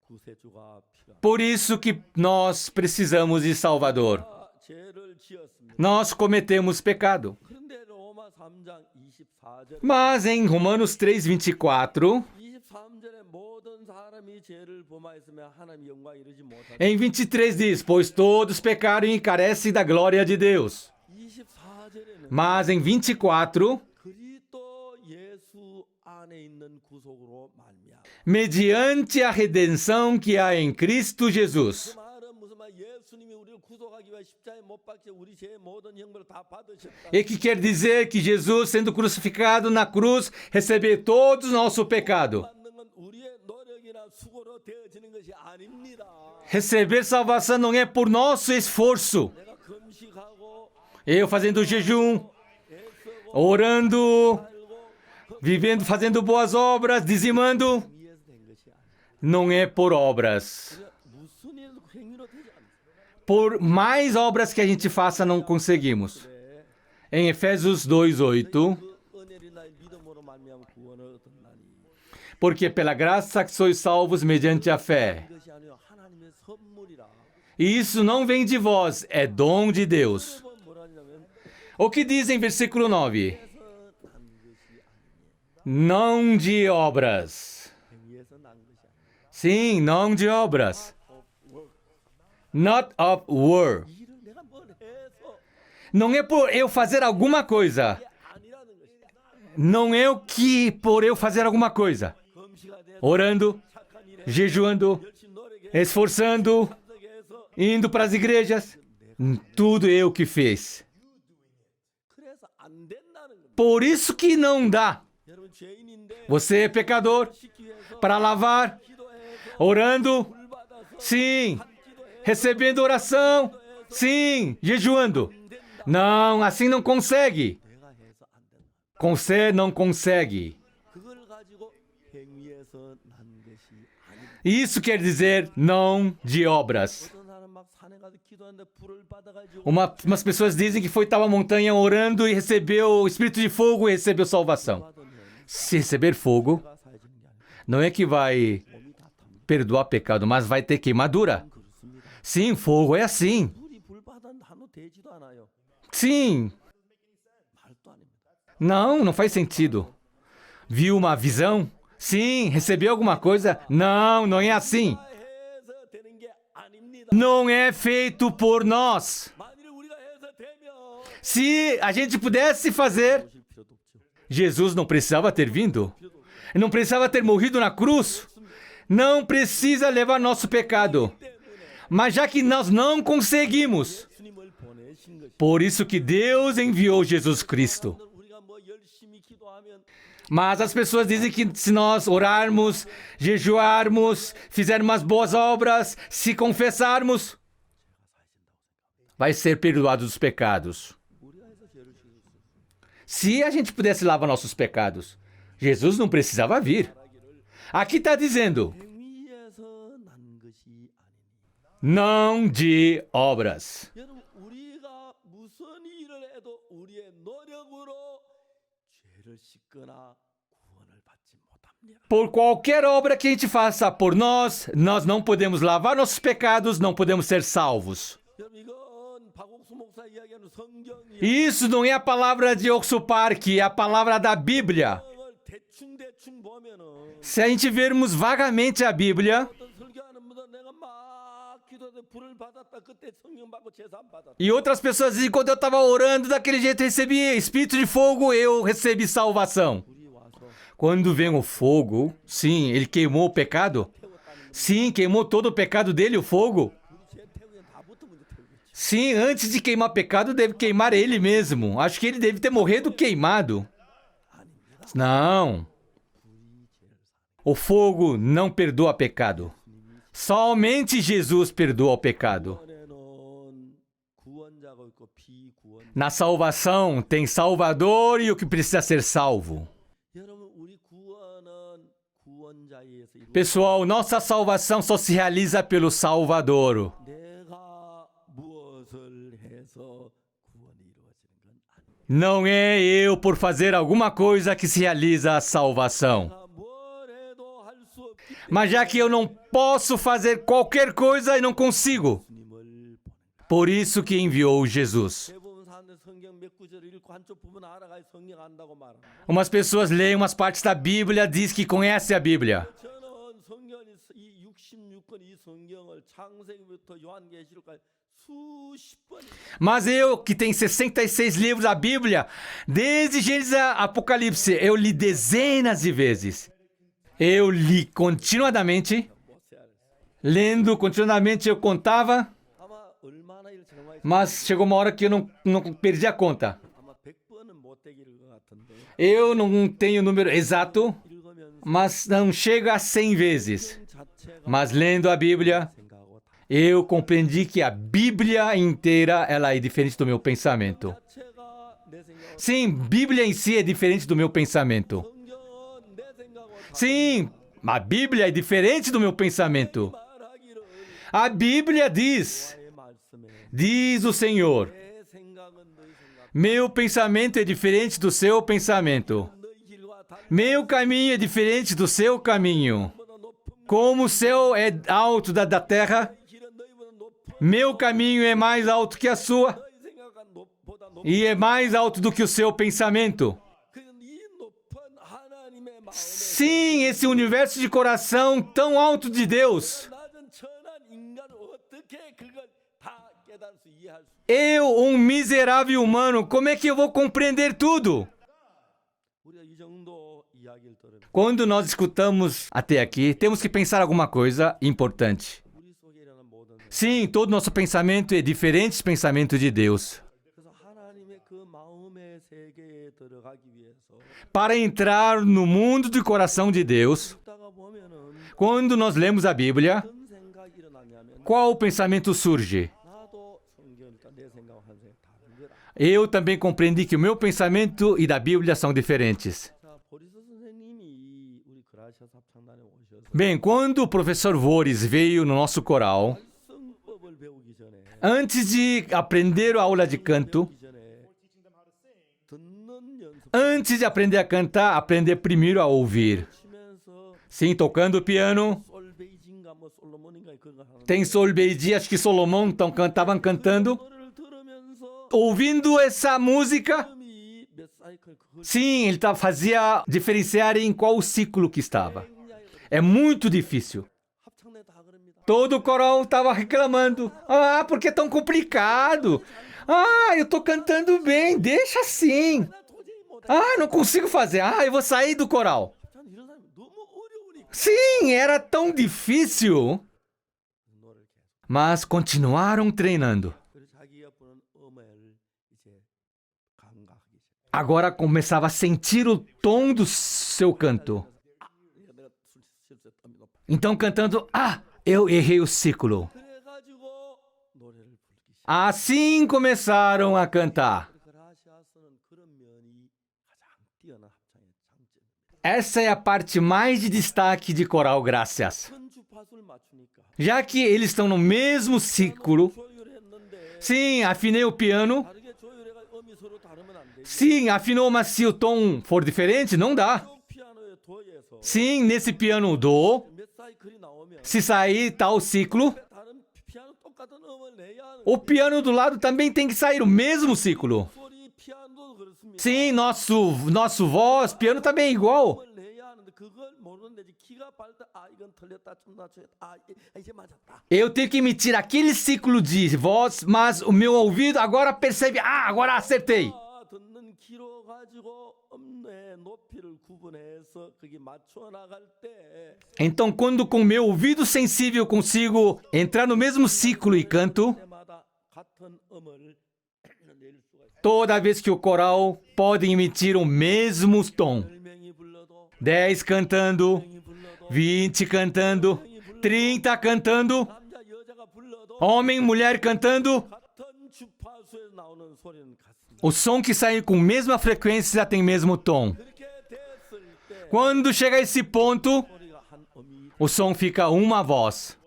구세주가 필요합니다. Por isso que nós precisamos de Salvador. 죄를 지었습니다. Nós cometemos pecado. 그런데 로마 3장 24절 Mas em Romanos 3:24, 23절에 모든 사람이 죄를 범하였으며 하나님 영광 이르지 못하다. em 23 diz, pois todos pecaram e carecem da glória de Deus. 24절에는 Mas em 24, 그리스도 예수 안에 있는 구속으로 말미암아. mediante a redenção que há em Cristo 그 Jesus. 말은 무슨 말? 예수님이 우리를 구속하기 위해 십자가에 못 박혀 우리 죄의 모든 형벌을 다 받으셨다. E que quer dizer que Jesus, sendo crucificado na cruz, recebeu todo o nosso pecado. 받는 건 우리의 노력이나 수고로 되어지는 것이 아닙니다. Receber salvação não é por nosso esforço. 내가 금식하고 Eu fazendo jejum, 애쓰고 orando, 살고 vivendo, fazendo boas obras, dizimando, 위에서 된 것이 아니에요. não é por obras. 무슨 일 행위로 되지 않습니다. Por mais obras que a gente faça, não conseguimos. Em Efésios 2:8, 그 은혜를 나의 믿음으로 말미암아 구원을 얻었나니 porque pela graça que sois salvos mediante a fé. 이것이 아니요 하나님의 선물이라. E isso não vem de vós, é dom de Deus. 그건 뭐라냐면 O que diz em versículo 9? 해서 난 것이 아니에요. Não de obras. 행위에서 난 것이 아니에요. Sim, não de obras. work. Not of work. 일을 내가 뭘 해서 Não é por eu fazer alguma coisa. 이게 아니라는 것이다. Não é o que por eu fazer alguma coisa. 금시가 돼서 Orando, 착한 일에 jejuando, 열심히 노력해 esforçando, 참석해서 indo para as igrejas. Tudo eu que fiz. 그래서 안 된다는 겁니다. Por isso que não dá. 여러분 죄인인데 Você é pecador. 씻기 위해서 Para lavar, 기도해서 orando, 물 받아서 sim. 기도해서 Recebendo oração, sim. Jejuando. Não, assim não consegue. 내가 해서 안 된다. Você não consegue. 그걸 가지고 행위에서 난 것이 아니다. Isso quer dizer não de obras. 어떤 사람 막 산에 가서 기도하는데 불을 받아가지고 Umas pessoas dizem que foi tal a montanha orando e recebeu o espírito de fogo e recebeu salvação. 받으면 Se receber fogo, 내가 사해지는 게 아니라 não é que vai 몸이 다 탑니다. perdoar pecado, mas vai ter queimadura. 그렇습니다. Sim, fogo é assim. 불이 불 받은 한우 되지도 않아요. Sim. 말도 아닙니다. Não faz sentido. Viu uma visão? Sim. Recebeu alguma coisa? Não é assim. 해서 되는 게 não é feito por nós. 만일 우리가 해서 되면 Se a gente pudesse fazer, 오실 필요도 없죠. Jesus não precisava ter vindo. Não precisava ter morrido na cruz. Não precisa levar nosso pecado. Mas já que nós não conseguimos, 주님을 보내신 것이. por isso que Deus enviou Jesus Cristo. 우리가 뭐 열심히 기도하면 Mas as pessoas dizem que se nós orarmos, jejuarmos, fizermos umas boas obras, se confessarmos, vai ser perdoado dos pecados. 우리가 해서 죄를 지을 수 있어요. Se a gente pudesse lavar nossos pecados, Jesus não precisava vir. Aqui está dizendo, 행위에서 난 것이 아니니. não de obras. 여러분 우리가 무슨 일을 해도 우리의 노력으로 죄를 씻거나 구원을 받지 못합니다. Por qualquer obra que a gente faça por nós não podemos lavar nossos pecados, não podemos ser salvos. 여러분 이건 박옥수 목사 이야기하는 성경이에요. Isso não é a palavra de Oxo Park, é a palavra da Bíblia. 성경을 대충 보면은 Se a gente vermos vagamente a Bíblia, 어떤 설교하는 분은 내가 막 기도해서 불을 받았다 그때 성령 받고 제사 안 받았다. e outras pessoas dizem, quando eu estava orando daquele jeito, eu recebi espírito de fogo, eu recebi salvação. 불이 와서 Quando vem o fogo, sim, ele queimou o pecado. Sim, queimou todo o pecado dele, o fogo. 불이 죄 태우면 다 붙으면 이제 태우겠지. Sim, antes de queimar pecado, deve queimar ele mesmo. Acho que ele deve ter morrido queimado. Não. O fogo não perdoa pecado. Somente Jesus perdoa o pecado. 구원에는 구원자가 있고 비구원. Na salvação, tem Salvador e o que precisa ser salvo. 여러분 우리 구원은 구원자에 의해서 이루어져. Pessoal, nossa salvação só se realiza pelo Salvador. 내가 무엇을 해서 구원이 이루어지는 건 아니에요. Não é eu por fazer alguma coisa que se realiza a salvação. 내가 뭘 해도 할 수 없기 Mas já que eu não posso fazer qualquer coisa e não consigo, 주님을 보낸 거예요. por isso que enviou Jesus. 대부분 사람들 성경 몇 구절을 읽고 한쪽 부분 알아가야 성경 안다고 말합니다. Umas pessoas leem umas partes da Bíblia, diz que conhece a Bíblia. 저는 성경이 이 66권 이 성경을 창세기부터 요한계시록까지 수십 번 Mas eu, que tenho 66 livros da Bíblia, desde Gênesis a Apocalipse, eu li dezenas de vezes. Eu li continuadamente, 못 세알았어요. lendo continuamente, eu contava, 아마 얼마나 일 정말 mas chegou uma hora que eu não perdi a conta. 아마 100번은 못 되기를 것 같은데 Eu não tenho o número exato, 읽으면서 mas não chega a 100 vezes. 자체가 Mas lendo a Bíblia, 생각하고 다 eu compreendi que a Bíblia inteira ela é diferente do meu pensamento. 자체가 내 생각하고 Sim, Bíblia em si é diferente do meu pensamento. 성경은 내 생각하고 다 Sim, a Bíblia é diferente do meu pensamento. 말하기를 A Bíblia diz, 나의 말씀에 diz o Senhor, 내 생각은 너희 생각 meu pensamento é diferente do seu pensamento. 너희 길과 다른 Meu caminho é diferente do seu caminho. 보다 높은 Como o céu é alto da terra, 길은 너희보다 높은 meu caminho é mais alto que a sua 너희 생각은 보다 높은 e é mais alto do que o seu pensamento. 이 높은 하나님의 마음에 Sim, esse universo de coração tão alto de Deus. 낮은 천한 인간을 어떻게 그걸 다 깨달을 수 이해할 수 Eu, miserável humano, como é que eu vou compreender tudo? 우리가 이 정도 이야기를 들으면 Quando nós escutamos até aqui, temos que pensar alguma coisa importante. 우리 속에 일어나는 모든 Sim, todo nosso pensamento é diferente do pensamento de Deus. 그래서 하나님의 그 마음의 세계에 들어가기 위해서 Para entrar no mundo do coração de Deus, 읽다가 보면은 quando nós lemos a Bíblia, 어떤 생각이 일어나냐면 qual o pensamento surge? 나도 성경이니까 내 생각과 한 생각 다른 줄 알아. Eu também compreendi que o meu pensamento e da Bíblia são diferentes. 자, 보리스 선생님이 우리 그라시아스 합창단에 오셔서 Bem, quando o professor Vores veio no nosso coral, 성법을 배우기 전에 antes de aprender a aula de canto, 배우기 전에 듣는 연습 antes de aprender a cantar, aprender primeiro a ouvir. 치면서 Sim, tocando piano. 솔베이지인가 뭐 솔로몬인가 그런 거 하는 Tem Sol Beidi, acho que Solomão estavam cantando. 노래를 들으면서 Ouvindo essa música, 음이 몇 사이클 그걸 sim, ele fazia diferenciar em qual ciclo que estava. 굉장히 É muito difícil. 합창단 동네 다 그럽니다. Todo o coral estava reclamando. Ah, porque é tão complicado. Ah, eu tô cantando bem, deixa assim. 나 도저히 못해. Ah, não consigo fazer. Ah, eu vou sair do coral. 저는 이런 사람이 너무 어려우니까 Sim, era tão difícil. 노래를 계속. Mas continuaram treinando. 그래서 자기가 부는 음을 이제 감각하기 시작. Agora começava a sentir o tom do seu canto. 내가 실수했다면 높아. Então cantando, ah, eu errei o ciclo. 그래가지고 노래를 부르기 시작. Assim começaram a cantar. 그라시아스는 그런 면이 가장 뛰어난 합창의 장점. Essa é a parte mais de destaque de Coral Gracias. 큰 주파수를 맞추니까. Já que eles estão no mesmo ciclo, 조율했는데 sim, afinei o piano. 다르게 조율해가 음이 서로 다르면 안 되지. Sim, afinou, mas se o tom for diferente, não dá. 쪽 피아노의 도에서 Sim, nesse piano do, 몇 사이클이 나오면 se sair tal ciclo, 다른 피아노 똑같은 음을 내야 하는 o piano do lado também tem que sair o mesmo ciclo. 소리 피아노도 그렇습니다. Sim, nosso voz, piano também é igual. 음을 내야 하는데 그걸 모르는데 이제 키가 발다 아 이건 틀렸다 좀 낮춰야 아 이제 맞았다. Eu tenho que emitir aquele ciclo de voz, mas o meu ouvido agora percebe, ah, agora acertei. 듣는 귀로 가지고 음의 높이를 구분해서 그게 맞춰 나갈 때 Então, quando com meu ouvido sensível consigo entrar no mesmo ciclo e canto, 때마다 같은 음을 낼 수가 있어요. toda vez que o coral pode emitir o mesmo tom. 10명이 불러도 10 cantando, 10명이 불러도 20 cantando, 30 cantando, 남자 여자가 불러도 homem, mulher cantando, 같은 주파수에서 나오는 소리는 같습니다. o som que sai com mesma frequência tem mesmo tom. 그렇게 됐을 때 Quando chega a esse ponto, 소리가 한 음이 o som fica uma voz.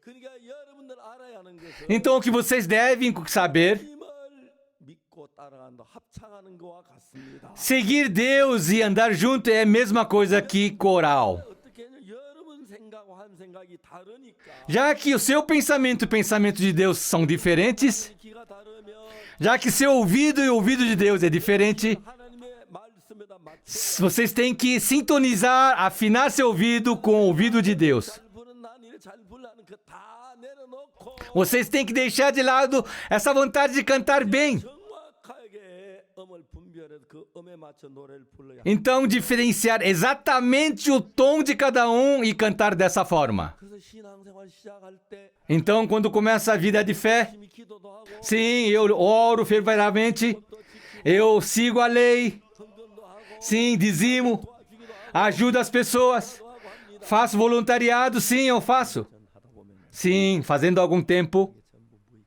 그러니까 여러분들 알아야 하는 것은 Então, o que vocês devem saber, 힘을 믿고 따라간다 합창하는 것과 같습니다. seguir Deus e andar junto é a mesma coisa que coral. 어떻게 하냐? 여러분 생각과 한 생각이 다르니까 Já que o seu pensamento e o pensamento de Deus são diferentes, 귀가 다르면 já que seu ouvido e o ouvido de Deus é diferente, 하나님의 말씀에다 맞춰 vocês têm que sintonizar, afinar seu ouvido com o ouvido de Deus. 잘 부는 난 이를 잘 불라는 그 다 내려놓고 Vocês têm que deixar de lado essa vontade de cantar bem. 정확하게 음을 분별해서 그 음에 맞춰 노래를 불러야 합니다. Então, diferenciar exatamente o tom de cada um e cantar dessa forma. 그래서 신앙생활 시작할 때 Então, quando começa a vida de fé, 힘이 기도도 하고 sim, eu oro fervorosamente, 또 지키고 eu sigo a lei, 헌금도 하고 sim, dizimo, 도와주기도 하고 ajudo as pessoas, 하고 합니다. faço voluntariado, sim, eu faço. 하다 보면 Sim, fazendo algum tempo, 전부 무익.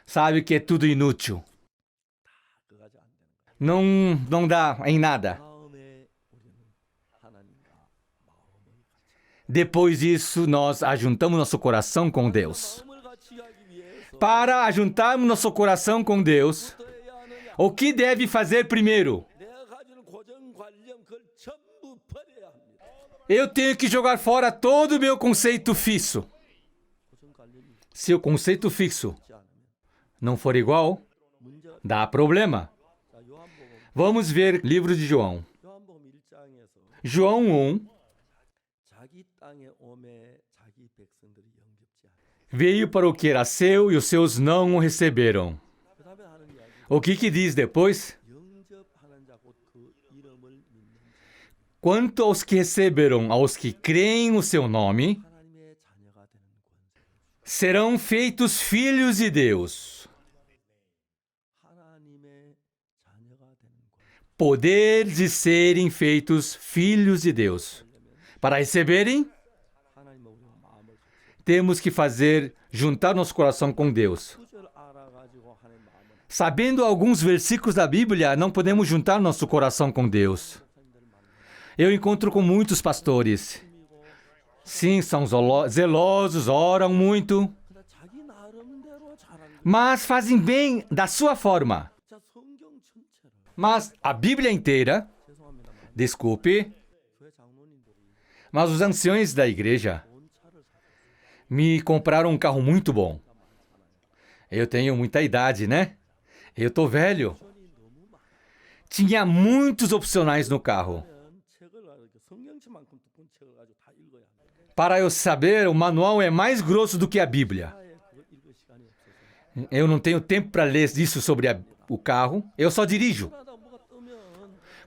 sabe que é tudo inútil. 그거가지고 안 되는 거예요. Não dá em nada. 다음에 우리는 하나님과 마음을 Depois disso, nós ajuntamos nosso coração com Deus. 마음을 같이 하기 위해서 Para ajuntarmos nosso coração com Deus, 또 해야 하느냐? o que deve fazer primeiro? 내가 가지는 고정관념 그걸 전부 버려야 합니다. Eu tenho que jogar fora todo o meu conceito fixo. 고정관념이 Se o conceito fixo 있지 않으면 não for igual, 문제가 dá problema. 자, 요한복음 Vamos ver livro de João. 요한복음 1장에서 João 1 자기 땅에 오매 자기 백성들이 영접지 않아. veio para o que era seu e os seus não o receberam. 그다음에 하는 이야기. O que diz depois? 영접하는 자 곧 그 이름을 믿는 자. Quanto aos que receberam, aos que creem o seu nome, 하나님의 자녀가 되는 권세. serão feitos filhos de Deus. 하나님의 자녀가 되는 권세. Poder de serem feitos filhos de Deus. Para receberem, 하나님과 우리가 마음을 같이 temos que fazer, juntar nosso coração com Deus. 구절 알아가지고 하나님 마음을 Sabendo alguns versículos da Bíblia, não podemos juntar nosso coração com Deus. Eu encontro com muitos pastores. Sim, são zelosos, oram muito, 그러나 자기 나름대로 잘하는 거. mas fazem bem da sua forma. 자, 성경 전체를 Mas a Bíblia inteira, 죄송합니다만 desculpe, 교회 장로님들이 mas os anciões da igreja 온 차를 사. me compraram um carro muito bom. Eu tenho muita idade, né? Eu tô velho. 옵션이 너무 많아. Tinha muitos opcionais no carro. 책을 가지고 성경책만큼 두꺼운 책을 가지고 다 읽어야 합니다. Para eu saber, o manual é mais grosso do que a Bíblia. 아예 그걸 읽을 시간이 없어서. Eu não tenho tempo para ler isso sobre o carro. Eu só dirijo. 하다 뭐가 뜨면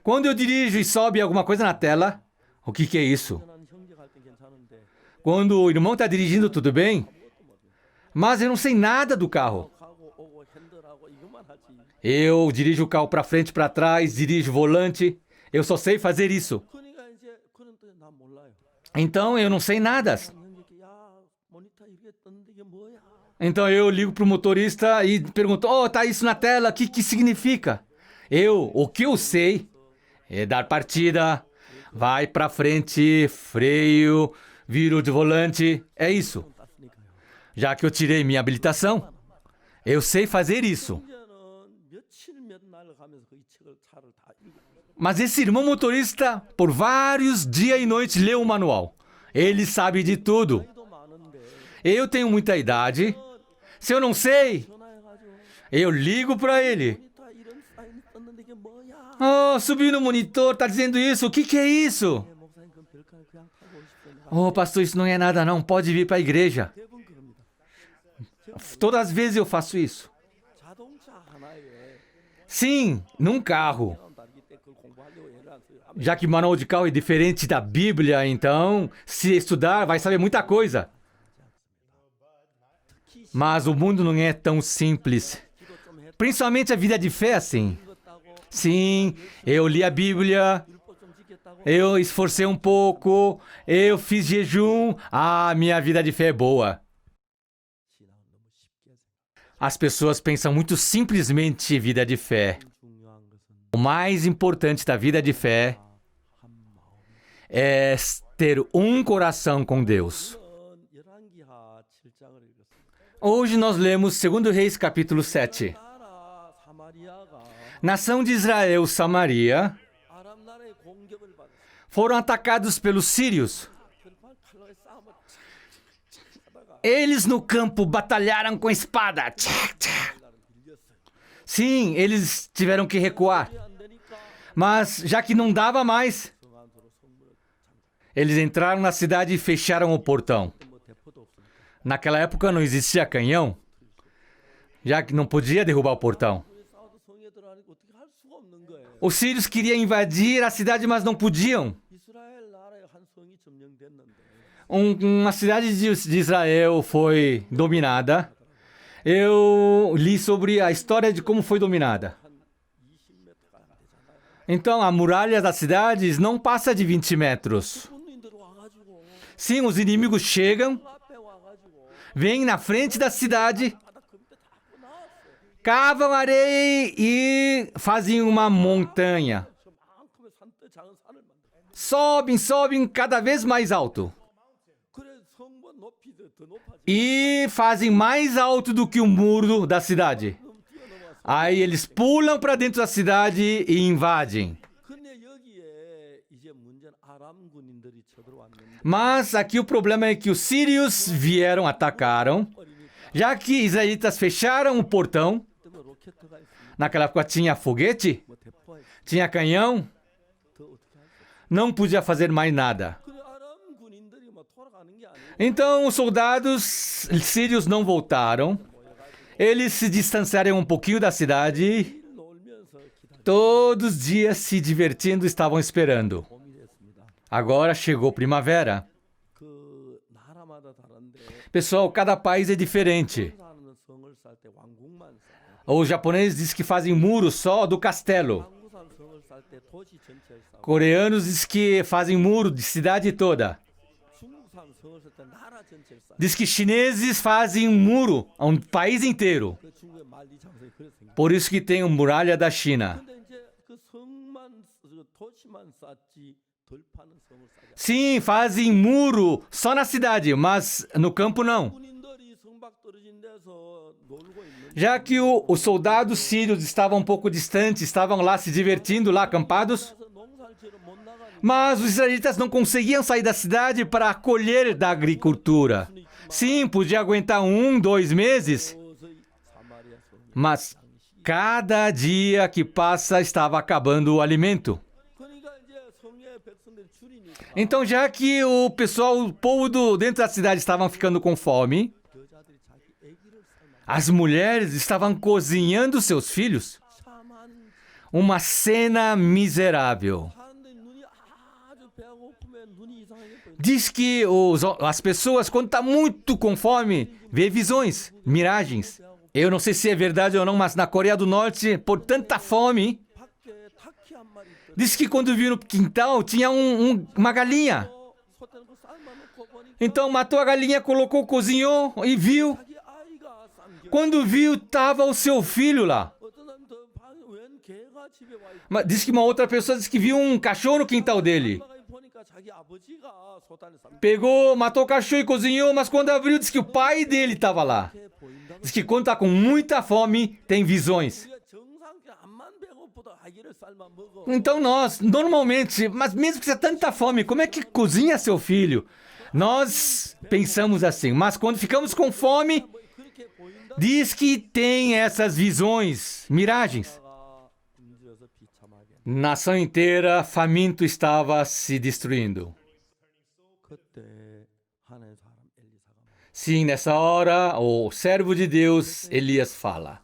Quando eu dirijo e sobe alguma coisa na tela, o que é isso? 난 형제 갈 땐 괜찮은데 Quando o irmão está dirigindo, tudo bem? Mas eu não sei nada do carro. 가고 오고 핸들하고 이것만 하지. Eu dirijo o carro para frente, para trás, dirijo o volante. Eu só sei fazer isso. 그러니까 이제 그런데 난 몰라요. Então eu não sei nada. 형제께 야 모니터 이렇게 떴는데 이게 뭐야? Então eu ligo pro motorista e pergunto: "Oh, tá isso na tela, o que significa?" O que eu sei é dar partida, vai para frente, freio, viro de volante, é isso. 땄으니까요. Já que eu tirei minha habilitação, eu sei fazer isso. 형제는 며칠 몇 날 가면서 그 이 책을 차를 다 읽고 Mas esse irmão motorista, por vários dias e noites, leu o manual. Ele sabe de tudo. 나이도 많은데 Eu tenho muita idade. Se eu não sei, 전화해가지고 eu ligo para ele. 모니터 이런 사인이 떴는데 이게 뭐야? Oh, subi no monitor, tá dizendo isso. O que é isso? 네, 목사님 그럼 별거 그냥 타고 오십시오. Oh, pastor, isso não é nada não. Pode vir para a igreja. 대부분 그럽니다. Todas as vezes eu faço isso. 자동차 하나에 Sim, num carro. 사람 다르기 때문에 그걸 공부하려고 애를 안 써요. Já que o manual de carro é diferente da Bíblia, então, se estudar, vai saber muita coisa. Mas o mundo não é tão simples. 기도 좀 했다. Principalmente a vida de fé, assim. 읽었다고 Sim, eu li a Bíblia, 율법 좀 지켰다고 eu esforcei um pouco, eu fiz jejum. Ah, minha vida de fé é boa. 신앙은 너무 쉽게 생각. As pessoas pensam muito simplesmente em vida de fé. 중요한 것은 O mais importante da vida de fé 한 마음. é ter um coração com Deus. 열왕기하 7장을 읽었습니다. Hoje nós lemos 2 Reis capítulo 7. 나라 사마리아가 Nação de Israel, Samaria, 아람 나라의 공격을 받았어요. foram atacados pelos sírios. 결판 칼로의 싸움을 하다가 Eles no campo batalharam com espada. Tchac, tchac. 나를 밀렸어요. Sim, eles tiveram que recuar. 안 되니까 Mas já que não dava mais, 성 안으로 성문을 eles entraram na cidade e fecharam o portão. 뭐 대포도 없으니까 Naquela época não existia canhão, já que não podia derrubar o portão. 왜 싸워도 성에 들어가니까 어떻게 할 수가 없는 거예요. Os sírios queriam invadir a cidade, mas não podiam. 이스라엘 나라의 한 성이 점령됐는데 Uma cidade de Israel foi dominada. Eu li sobre a história de como foi dominada. 한 20m가 안 되잖아요. Então, a muralha das cidades não passa de 20 metros. 군인들 와가지고 Sim, os inimigos chegam, 앞에 와가지고 vêm na frente da cidade, 바닥 그 밑에 다 나왔어요. cavam areia e fazem uma montanha. 저만큼의 산대 작은 산을 만들어. Sobem cada vez mais alto. 그래 성문 높이 더 높아지. E fazem mais alto do que o muro da cidade. 뛰어넘어서. Aí eles pulam para dentro da cidade e invadem. 근데 여기에 이제 문제는 아람 군인들이 쳐들어왔는데 Mas aqui o problema é que os sírios vieram, atacaram. 어리니까 Já que israelitas fecharam o portão, 그때가 로켓터가 있으면 naquela época tinha foguete, 뭐 대포가 있으면 tinha canhão, 더 어떻게 할 수? não podia fazer mais nada. 그래 아람 군인들이 뭐 돌아가는 게 아니고 Então os soldados sírios não voltaram. Eles se distanciaram um pouquinho da cidade. 일 놀면서 기다려. Todos os dias se divertindo estavam esperando. 봄이 됐습니다. Agora chegou primavera. 그 나라마다 다른데 Pessoal, cada país é diferente. 사는 성을 쌀 때 왕궁만 싸요. Os japoneses dizem que fazem muro só do castelo. 한국산 성을 쌀 때 도시 전체를 싸고 Coreanos dizem que fazem muro de cidade toda. 중국산 성을 쌀 때 나라 전체를 싸요. Diz que chineses fazem um muro a um país inteiro. 그 중국의 만리장성이 그랬습니다. Por isso que tem a muralha da China. 근데 이제 그 성만 그 도시만 쌌지 덜 파는 성을 싸지 않아요. Sim, fazem muro só na cidade, mas no campo não. 군인들이 성박 떨어진 데서 놀고 있는 Já que os soldados sírios estavam um pouco distantes, estavam lá se divertindo, lá acampados. 데서 농사를 지러 못 나가니까 Mas os israelitas não conseguiam sair da cidade para colher da agricultura. Sim, podia aguentar 2 meses, 서서히 사마리아 성이 mas cada dia que passa estava acabando o alimento. 그러니까 이제 성의 백성들이 줄이 Então, já que o pessoal, o povo dentro da cidade estavam ficando com fome, 여자들이 자기 아기를 삶아 as mulheres estavam cozinhando seus filhos. 참한 Uma cena miserável. 사람들이 눈이 아주 배가 고프면 눈이 이상하게 보인다. Diz que as pessoas, quando estão muito com fome, vê visões, miragens. Eu não sei se é verdade ou não, mas na Coreia do Norte, por tanta fome, 밖에 타키 한 마리 있더니 diz que quando viu no quintal, tinha uma galinha. 솥에놓고 삶아놓고 보니까 Então matou a galinha, colocou, cozinhou e viu. 자기 아이가 삼겨. Quando viu, estava o seu filho lá. 어떤 사람도 웬 개가 집에 와 있고 Mas diz que uma outra pessoa disse que viu um cachorro no quintal dele. 엄마가 보니까 자기 아버지가 솥 안에 삼겨. Pegou, matou o cachorro e cozinhou, mas quando abriu, diz que o pai dele estava lá. 이렇게 보인다고. Diz que quando está com muita fome, tem visões. 우리가 정상적으로 암만 배고프다 아기를 삶아 먹어. Então nós, normalmente, mas mesmo que você tenha tanta fome, como é que cozinha seu filho? Nós pensamos assim, mas quando ficamos com fome, 뭐 그렇게 보인다. diz que tem essas visões, miragens. 가 굶주려서 비참하게. Nação inteira, faminto estava se destruindo. 그때 하나님 사람 엘리사가 Sim, nessa hora, o servo de Deus, Elias, fala.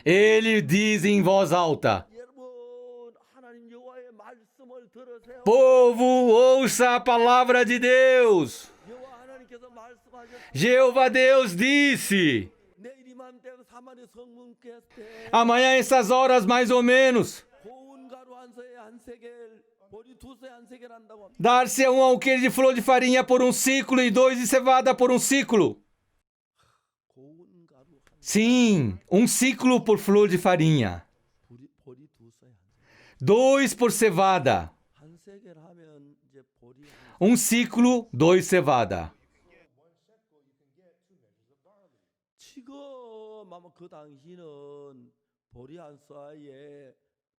Ele diz em voz alta: 여러분 하나님 여호와의 말씀을 들으세요. Povo, ouça a palavra de Deus. 여호와 하나님께서 말씀하셨. Jeová Deus disse: 내일 이맘때 사마리 성문께 때 amanhã, essas horas mais ou menos, 고운 가루 한 서에 한 세겔, 보리 두 서에 한 세겔 한다고 합니다. dar-se um alqueire de flor de farinha por um ciclo e 2 de cevada por um ciclo. 고운 가루 한 Sim, um ciclo por flor de farinha, 보리 두 서에 한 세겔. 2 por cevada, 한 세겔 하면 이제 보리 한 um ciclo, 2 cevada. 지금 아마 그 당시는 보리 한 서에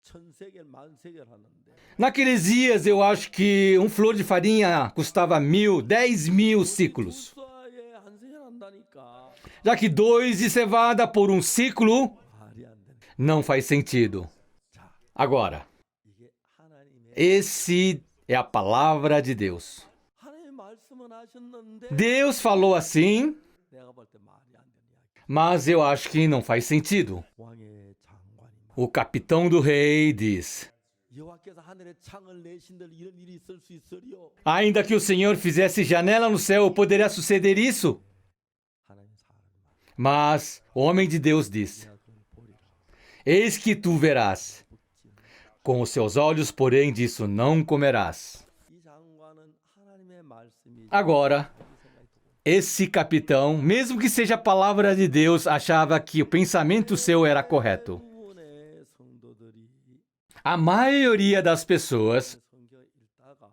천 세겔 만 세겔 하는데 Naqueles dias, eu acho que um flor de farinha custava 1.000, 10.000 ciclos. 두 서에 한 세겔 한다니까 Já que 2 de cevada por um ciclo, 말이 안 되네. não faz sentido. 자, Agora, 이게 하나님의 esse é a palavra de Deus. 하나님 말씀은 하셨는데 Deus falou assim, 내가 볼 때 말이 안 되는 이야기. mas eu acho que não faz sentido. 왕의 장관이 O capitão do rei diz: 여호와께서 하늘에 창을 내신들 이런 일이 있을 수 있으리요. ainda que o Senhor fizesse janela no céu, poderia suceder isso? 하나님 사람이 말. Mas o homem de Deus disse: 내가 그걸 보리라. eis que tu verás. Com os seus olhos, porém, disso não comerás. 이 장관은 하나님의 말씀이 Agora, esse capitão, mesmo que seja a palavra de Deus, achava que o pensamento seu era correto. 대부분의 성도들이 A maioria das pessoas, 성경 읽다가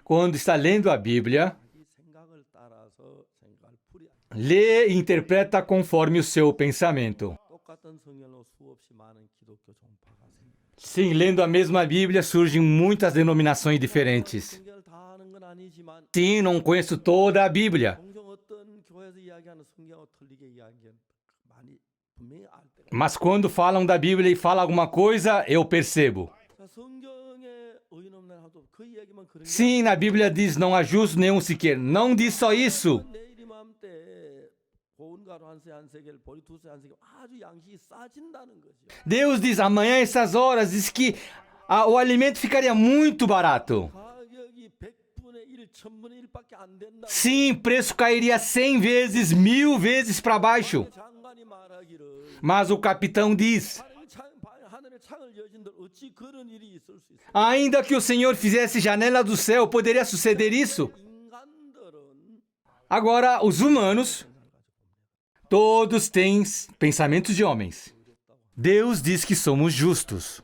quando está lendo a Bíblia, 자기 생각을 따라서 생각을 풀이 lê e interpreta conforme o seu pensamento. 똑같은 성경으로 수없이 많은 기독교 종파가 생깁니다. Sim, lendo a mesma Bíblia surgem muitas denominações diferentes. 성경을 다 아는 건 아니지만 Sim, não conheço toda a Bíblia, 종종 어떤 교회에서 이야기하는 성경하고 틀리게 이야기하는 많이 분명히 알 때가 mas quando falam da Bíblia e falam alguma coisa, eu percebo. 그러니까 성경에 의인 없는 하도 그 이야기만 그런 게 Sim, na Bíblia diz: não há justo nenhum sequer. Não diz só isso. 내일 이맘때 고운 가루 한 세 한 세겔 보리 두 세 한 세겔 아주 양식이 싸진다는 거죠. Deus diz: amanhã, essas horas, diz que o alimento ficaria muito barato. 가격이 100분의 1, 1000분의 1밖에 안 된다. Sim, preço cairia 100 vezes, 1000 vezes para baixo. 장관이 말하기를 Mas o capitão diz: 하늘의 창을 여신들 어찌 그런 일이 있을 수 있어? ainda que o Senhor fizesse janela do céu, poderia suceder isso? 인간들은 Agora, os humanos, todos têm pensamentos de homens. Deus diz que somos justos,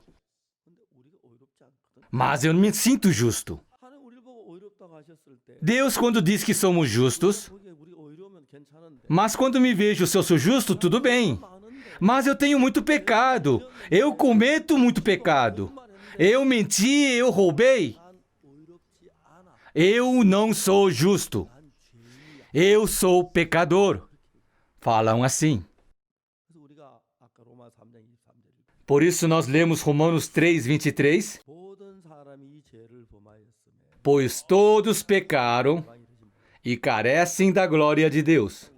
근데 우리가 어렵지 않거든. mas eu não me sinto justo. 하나님 우리를 보고 어렵다고 하셨을 때 Deus, quando diz que somos justos, 거기에 우리 어려우면 괜찮은데 mas quando me vejo se eu sou justo, tudo bem. 많은데 Mas eu tenho muito pecado, eu cometo muito pecado. Eu menti, eu roubei. 난 어렵지 않아. Eu não sou justo, 난 죄인이야. eu sou pecador. Falam assim. 그래서 우리가 아까 로마 3장 23절 Por isso nós lemos Romanos 3:23. 모든 사람이 이 죄를 범하였으며 pois todos pecaram e carecem da glória de Deus.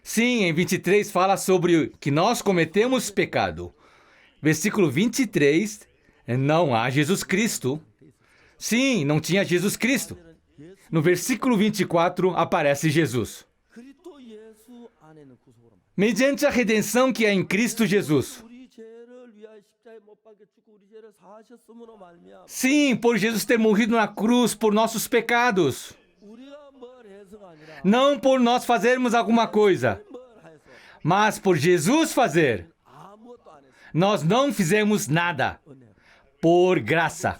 Sim, em 23 fala sobre que nós cometemos pecado. Versículo 23, não há Jesus Cristo. Sim, não tinha Jesus Cristo. No versículo 24 aparece Jesus. 그리스도 예수 안에는 구속으로 말. Mediante a redenção que é em Cristo Jesus. 우리 죄를 위하여 십자가에 못 박혀 죽고 우리 죄를 사하셨음으로 말미암아 Sim, por Jesus ter morrido na cruz por nossos pecados. 우리가 뭘 해서가 아니라 Não por nós fazermos alguma coisa, 뭘 해서 mas por Jesus fazer. 아무것도 안 했어. Nós não fizemos nada. 은혜. Por graça.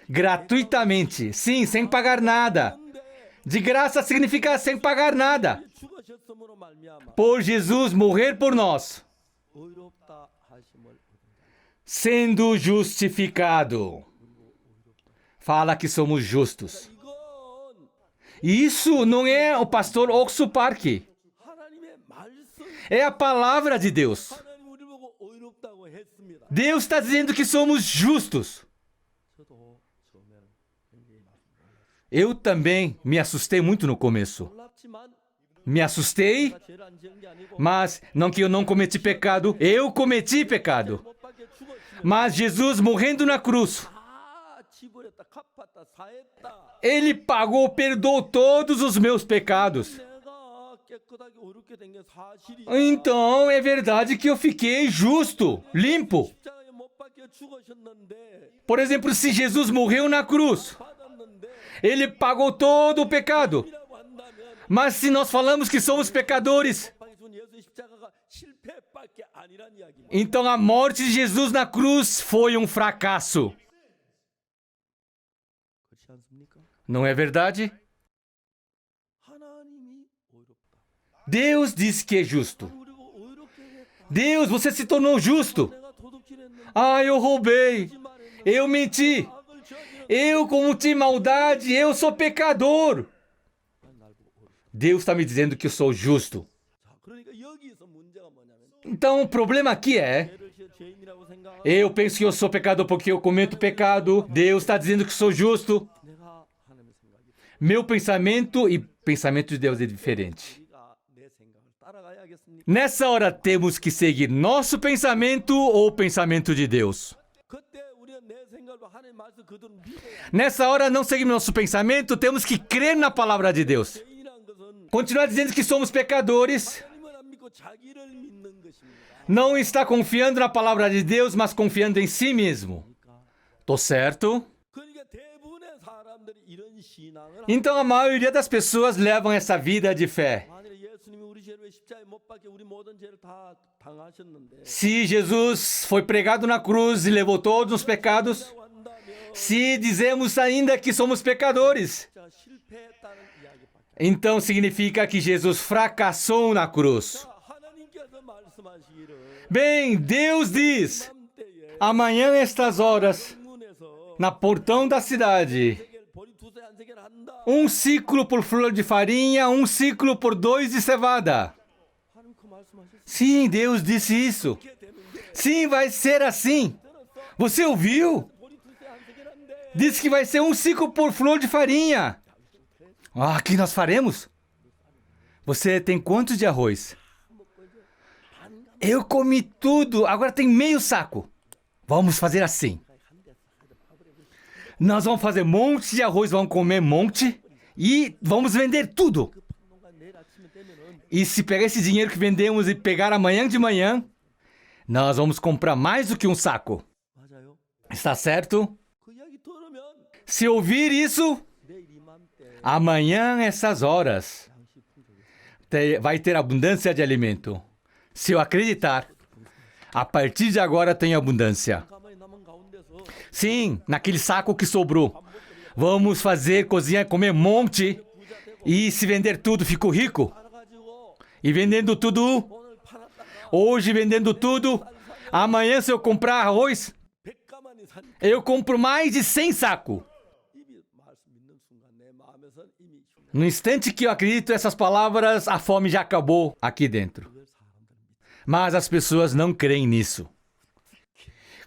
Gratuitamente. Sim, sem pagar nada. De graça significa sem pagar nada. 죽으셨음으로 말미암아 Por Jesus morrer por nós. 의롭다 하심을 얻은다. Sendo justificado. Fala que somos justos. 이건 E isso não é o pastor Oxo Park. 하나님의 말씀. É a palavra de Deus. 하나님 우리 보고 의롭다고 했습니다. Deus está dizendo que somos justos. 저도 처음에는 굉장히 Eu também me assustei muito no começo. 놀랍지만 Me assustei, 내가 죄를 안 지은 게 아니고 mas não que eu não cometi pecado, eu cometi pecado. 못 박혀 죽었으면 Mas Jesus morrendo na cruz, 다 지불했다, 갚았다, 사했다. Ele pagou, perdoou todos os meus pecados. 내가 깨끗하게 어렵게 된 게 사실이야. Então é verdade que eu fiquei justo, limpo. 십자가에 못 박혀 죽으셨는데 Por exemplo, se Jesus morreu na cruz, 받았는데 Ele pagou todo o pecado. 이라고 한다면 Mas se nós falamos que somos pecadores, 박혀 죽은 예수의 십자가가 실패밖에 아니란 이야기입니다. então a morte de Jesus na cruz foi um fracasso. 그렇지 않습니까? Não é verdade? 하나님이 의롭다. Deus diz que é justo. 우리고 의롭게 했다. Deus, você se tornou justo. 내가 도둑질했는데 Ah, eu roubei. 말했는데 Eu menti. 악을 저지른 Eu cometi maldade. Eu sou pecador. 날 보고 의롭다. Deus está me dizendo que eu sou justo. 자, 그러니까 여기서 문제가 뭐냐면 Então o problema aqui é, 죄를 죄인이라고 생각하고 eu penso que eu sou pecador porque eu cometo pecado. Deus está dizendo que sou justo. 내가 하나님의 생각이 Meu pensamento e pensamento de Deus é diferente. 우리가 내 생각을 따라가야겠습니까? Nessa hora temos que seguir nosso pensamento ou o pensamento de Deus. 그때 우리가 내 생각으로 하나님 말씀 그대로 믿어야 Nessa hora não seguimos nosso pensamento, temos que crer na palavra de Deus. 죄인이란 것은 Continuar dizendo que somos pecadores, 하나님을 안 믿고 자기를 믿는 것입니다. não está confiando na palavra de Deus, mas confiando em si mesmo. Tô certo? 그러니까 대부분의 사람들이 이런 신앙을 Então a maioria das pessoas levam essa vida de fé. 만약에 예수님이 우리 죄를 십자가에 못 박혀 우리 모든 죄를 다 당하셨는데 Se Jesus foi pregado na cruz e levou todos os pecados, 라고 한다면 se dizemos ainda que somos pecadores, 자, 실패했다는 이야기밖에. então significa que Jesus fracassou na cruz. 자, 하나님께서 말씀하시기를 Bem, Deus diz, 맘때에 amanhã estas horas, 문에서 na portão da cidade, 세겔 보리 두세 한 세겔 한다. ciclo por flor de farinha, ciclo por 2 de cevada. 하나님 그 말씀하셨어요. Sim, Deus disse isso. 이렇게 되는데 Sim, vai ser assim. Você ouviu? 보리 두세 한 세겔 한데 Diz que vai ser ciclo por flor de farinha. Ah, o que nós faremos? Você tem quantos de arroz? Eu comi tudo, agora tem meio saco. Vamos fazer assim. Nós vamos fazer monte de arroz, vamos comer monte e vamos vender tudo. 평론가 내일 아침에 되면은 E se pegar esse dinheiro que vendemos e pegar amanhã de manhã, nós vamos comprar mais do que um saco. 맞아요. Está certo? 그 이야기 들으면 Se ouvir isso, 내일 이맘때 amanhã essas horas 양식 풍족이 vai ter abundância de alimento. Se eu acreditar, a partir de agora tem abundância. 가만히 남은 가운데서 Sim, naquele saco que sobrou. Vamos fazer, cozinhar, comer monte. E se vender tudo, fico rico. 팔아가지고 E vendendo tudo, 오늘 팔았다가 hoje vendendo tudo, amanhã se eu comprar arroz, 100가만이 산 eu compro mais de 100 sacos. 입이 말씀 믿는 순간 내 마음에선 이미 충분. No instante que eu acredito essas palavras, a fome já acabou aqui dentro. 그걸 사람들은 믿. Mas as pessoas não creem nisso.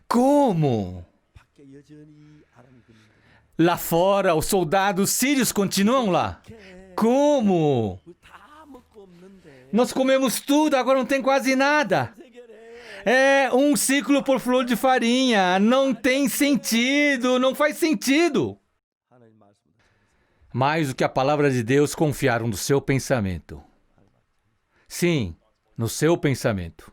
Como? 밖에 여전히 아람 군인들이 Lá fora, os soldados sírios continuam lá. Como? 우리 다 먹고 없는데 Nós comemos tudo, agora não tem quase nada. 세계래. É um ciclo por flor de farinha. Não tem sentido, não faz sentido. 하나님 말씀도 Mais do que a palavra de Deus, confiaram no seu pensamento. Sim, no seu pensamento.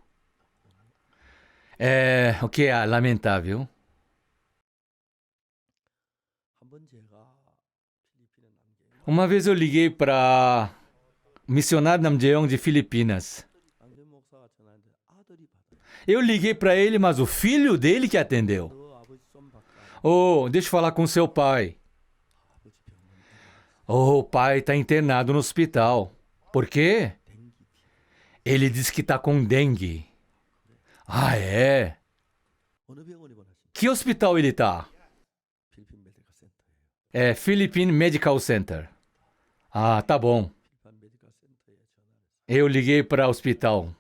É o que é lamentável. 한번 제가 필리핀에 남계 Uma vez eu liguei para o missionário Namjeong de Filipinas. 남계 목사가 전화했는데 아들이 받아. Eu liguei para ele, mas o filho dele que atendeu. 너 아버지 좀 바꿔. Oh, deixa eu falar com seu pai. 아버지 병원 Oh, o pai está internado no hospital. Por quê? 댕기 피. Ele disse que está com dengue. Ah, é? 어느 병원 입원하신? Que hospital ele está? 필리핀 메디컬 센터예요. É Philippine Medical Center. Ah, tá bom. 필리핀 메디컬 센터에 전화를 해서 Eu liguei para o hospital.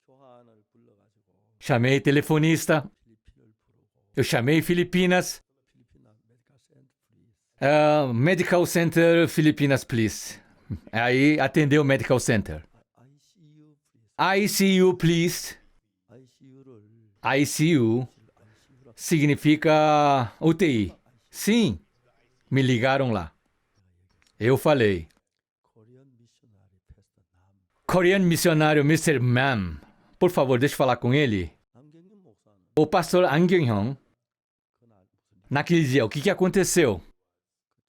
교환을 불러가지고 Chamei telefonista. 필리핀을 부르고 Eu chamei Filipinas. 필리핀 메디컬 센터 플리즈. Medical Center Filipinas, please. Aí atendeu o Medical Center. ICU ICU, 플리즈. please. ICU를 ICU ICU라. significa UTI. Sim, me ligaram lá. Eu falei. 코리안 미셔너리 패스터 남 Coreano missionário Mr. Mam. Por favor, deixa eu falar com ele. 남경윤 목사는 O pastor An Kyung-hyung, 그날 무슨 naquele dia, o que aconteceu?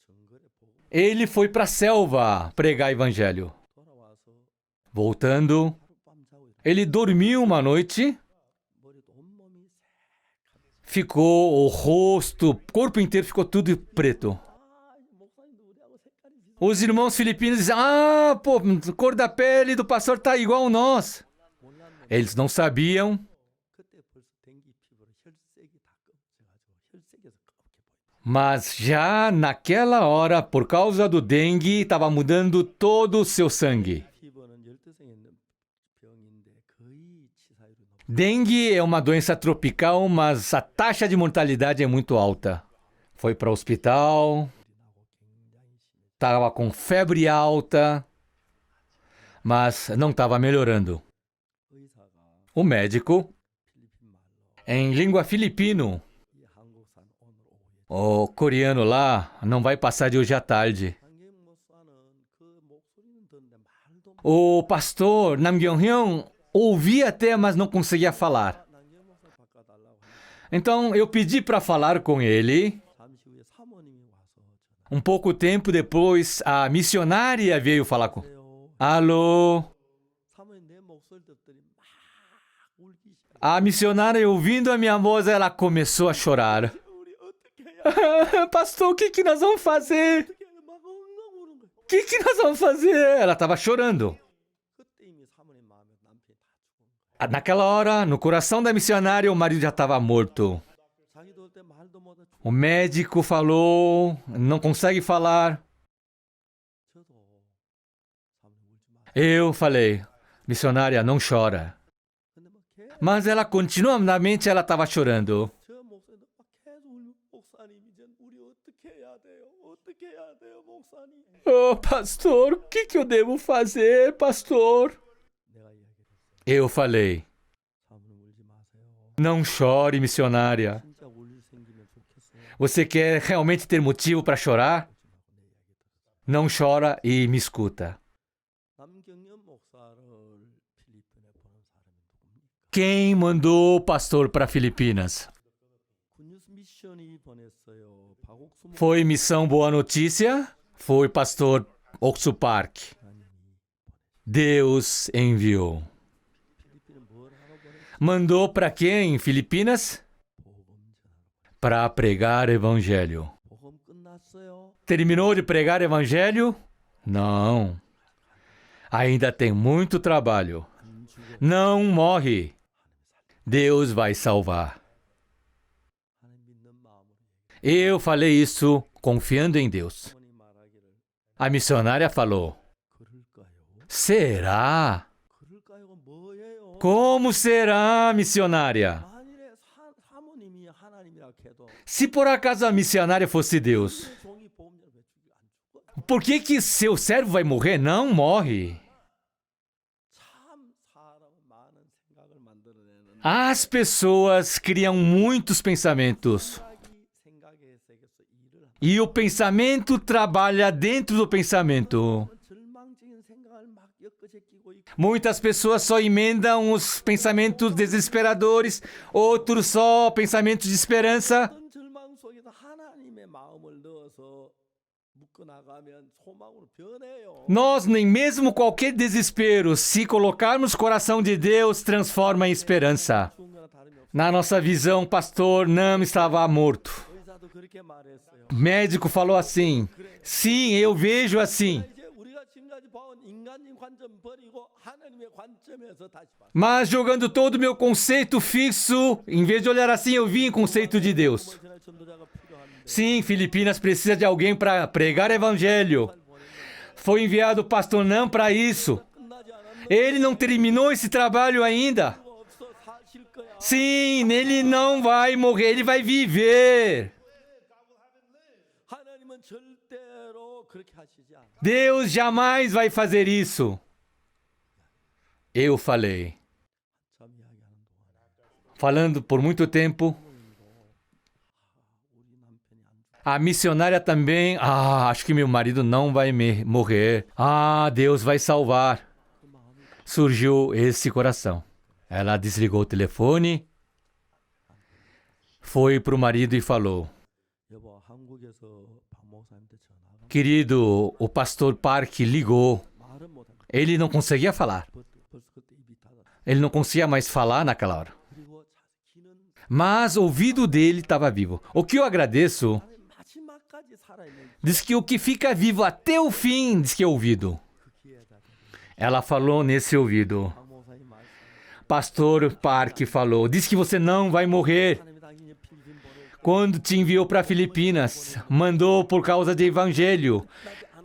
정글에 보고 Ele foi para a selva pregar evangelho. 돌아와서 Voltando, 하룻밤 자고 일어나 ele dormiu uma noite, 머리도 온몸이 새카매. ficou o rosto, o corpo inteiro ficou tudo preto. 목사님도 우리하고 색깔이 비슷해. Os irmãos filipinos dizem, ah, pô, a cor da pele do pastor tá igual a nós. 몰랐는데 Eles não sabiam, 그때 벌써 댕기 피부로 혈색이 다 검져가지고 혈색에서 검게 보인다. mas já naquela hora, por causa do dengue, estava mudando todo o seu sangue. 피부는 열대성에 있는 병인데 거의 치사율이 높아. Dengue é uma doença tropical, mas a taxa de mortalidade é muito alta. Foi para o hospital, 나고 굉장히 심해. estava com febre alta, mas não estava melhorando. 의사가 O médico, 필리핀 말로 em língua filipino, 이 한국산 오늘 오후에 o coreano lá, não vai passar de hoje à tarde. 한경 목사는 그 목소리는 듣는데 말도 못. O pastor Nam Kyung-hyun ouvia até, mas não conseguia falar. 남경 목사 바꿔달라고 하니까 Então eu pedi para falar com ele. 잠시 후에 사모님이 와서 전화. Pouco tempo depois, a missionária veio falar com. 그래요. Alô? 사모님 내 목소리 듣더니 막 울기 시작. A missionária, ouvindo a minha voz, ela começou a chorar. 우리 어떻게 해야 Pastor, o que nós vamos fazer? 어떻게 해야 막 엉엉 우는 거야. O que nós vamos fazer? Ela estava chorando. 그때 이미 사모님 마음에 남편이 다 죽은 거야. Naquela hora, no coração da missionária, o marido já estava morto. 자기도 그때 말도 못해 죽. O médico falou, não consegue falar. 저도 사모님 울지 마. Eu falei, missionária, não chora. 근데 막 계속 Mas ela continuamente ela estava chorando. 저 목사님도 막 계속 울고 목사님 이제 우리 어떻게 해야 돼요? 어떻게 해야 돼요, 목사님? Oh, pastor, o que eu devo fazer, pastor? 내가 이야기했어요. Eu falei, 사모님 울지 마세요. não chore, missionária. 진짜 울일 생기면 좋겠어요. Você quer realmente ter motivo para chorar? 울지 말고 내 이야기 들으세요. Não chora e me escuta. 남경연 목사를 필리핀에 보낸 사람이 누굽니까? Quem mandou o pastor para Filipinas? 굿뉴스 미션이 보냈어요. 박옥수 Foi Missão Boa Notícia? Foi pastor Oksu Park. 목사님이 Deus enviou. 필리핀에 뭘 하러 보냈어요? Mandou para quem em Filipinas? 복음 전하러. Para pregar evangelho. 복음 끝났어요. Terminou de pregar evangelho? Não. Ainda tem muito trabalho. 안 죽어. Não morre. Deus vai salvar. 하나님 믿는 마음으로 얘기해. Eu falei isso confiando em Deus. 어머니 말하기를 A missionária falou: 그럴까요? será? 그럴까요? 뭐예요? Como será, missionária? 만일에 사모님이 하나님이라 해도 Se por acaso a missionária fosse Deus, 내 종이 보험료를 왜 안 죽어? por que que seu servo vai morrer? Não morre. 참 사람은 많은 생각을 만들어내는 As pessoas criam muitos pensamentos. 생각의 세계에서 일을 하는 E o pensamento trabalha dentro do pensamento. 절망적인 생각을 막 엮어제끼고 있고 Muitas pessoas só emendam os pensamentos desesperadores, outros só pensamentos de esperança. 어떤 절망 속에서 하나님의 마음을 넣어서 묶어나가면 소망으로 변해요. Nós, nem mesmo qualquer desespero, se colocarmos o coração de Deus, transforma em esperança. 죽은 거나 다름이 없어요. Na nossa visão, pastor Nam estava morto. 의사도 그렇게 말했어요. O médico falou assim: sim, eu vejo assim. 이제 우리가 지금까지 봐온 인간적인 관점 버리고 하나님의 관점에서 다시 봐. Mas jogando todo o meu conceito fixo, em vez de olhar assim, eu vi em conceito de Deus. 전할 전도자가 필요한데 Sim, Filipinas precisa de alguém para pregar evangelho. Foi enviado o pastor Nam para isso. 끝나지 않았는 Ele não terminou esse trabalho ainda. 거 없어 사실 거야. Sim, ele não vai morrer, ele vai viver. 하나님은 절대로 그렇게 하시지 않아. Deus jamais vai fazer isso. Eu falei. 참 이야기하는 동안 Falando por muito tempo, 우리 남편이 안 죽어. a missionária também. Acho que meu marido não vai morrer. Deus vai salvar. 그 마음이 Surgiu esse coração. Ela desligou o telefone, foi para o marido e falou: 여보 한국에서 박 목사님한테 전화가 querido, o pastor Park ligou. 말은 못하고 Ele não conseguia falar. 벌써 그때 입이 닫았어. Ele não conseguia mais falar naquela hora. 그리고 기는 Mas o ouvido dele estava vivo. O que eu agradeço, 하나님 마지막까지 살아있는 diz que o que fica vivo até o fim, diz que é ouvido. 그 기회다. Ela falou nesse ouvido. 박 목사님 말씀. Pastor Park falou, diz que você não vai morrer. 하나님이 당신이 필리핀 보내. Quando te enviou para Filipinas, mandou por causa de evangelho.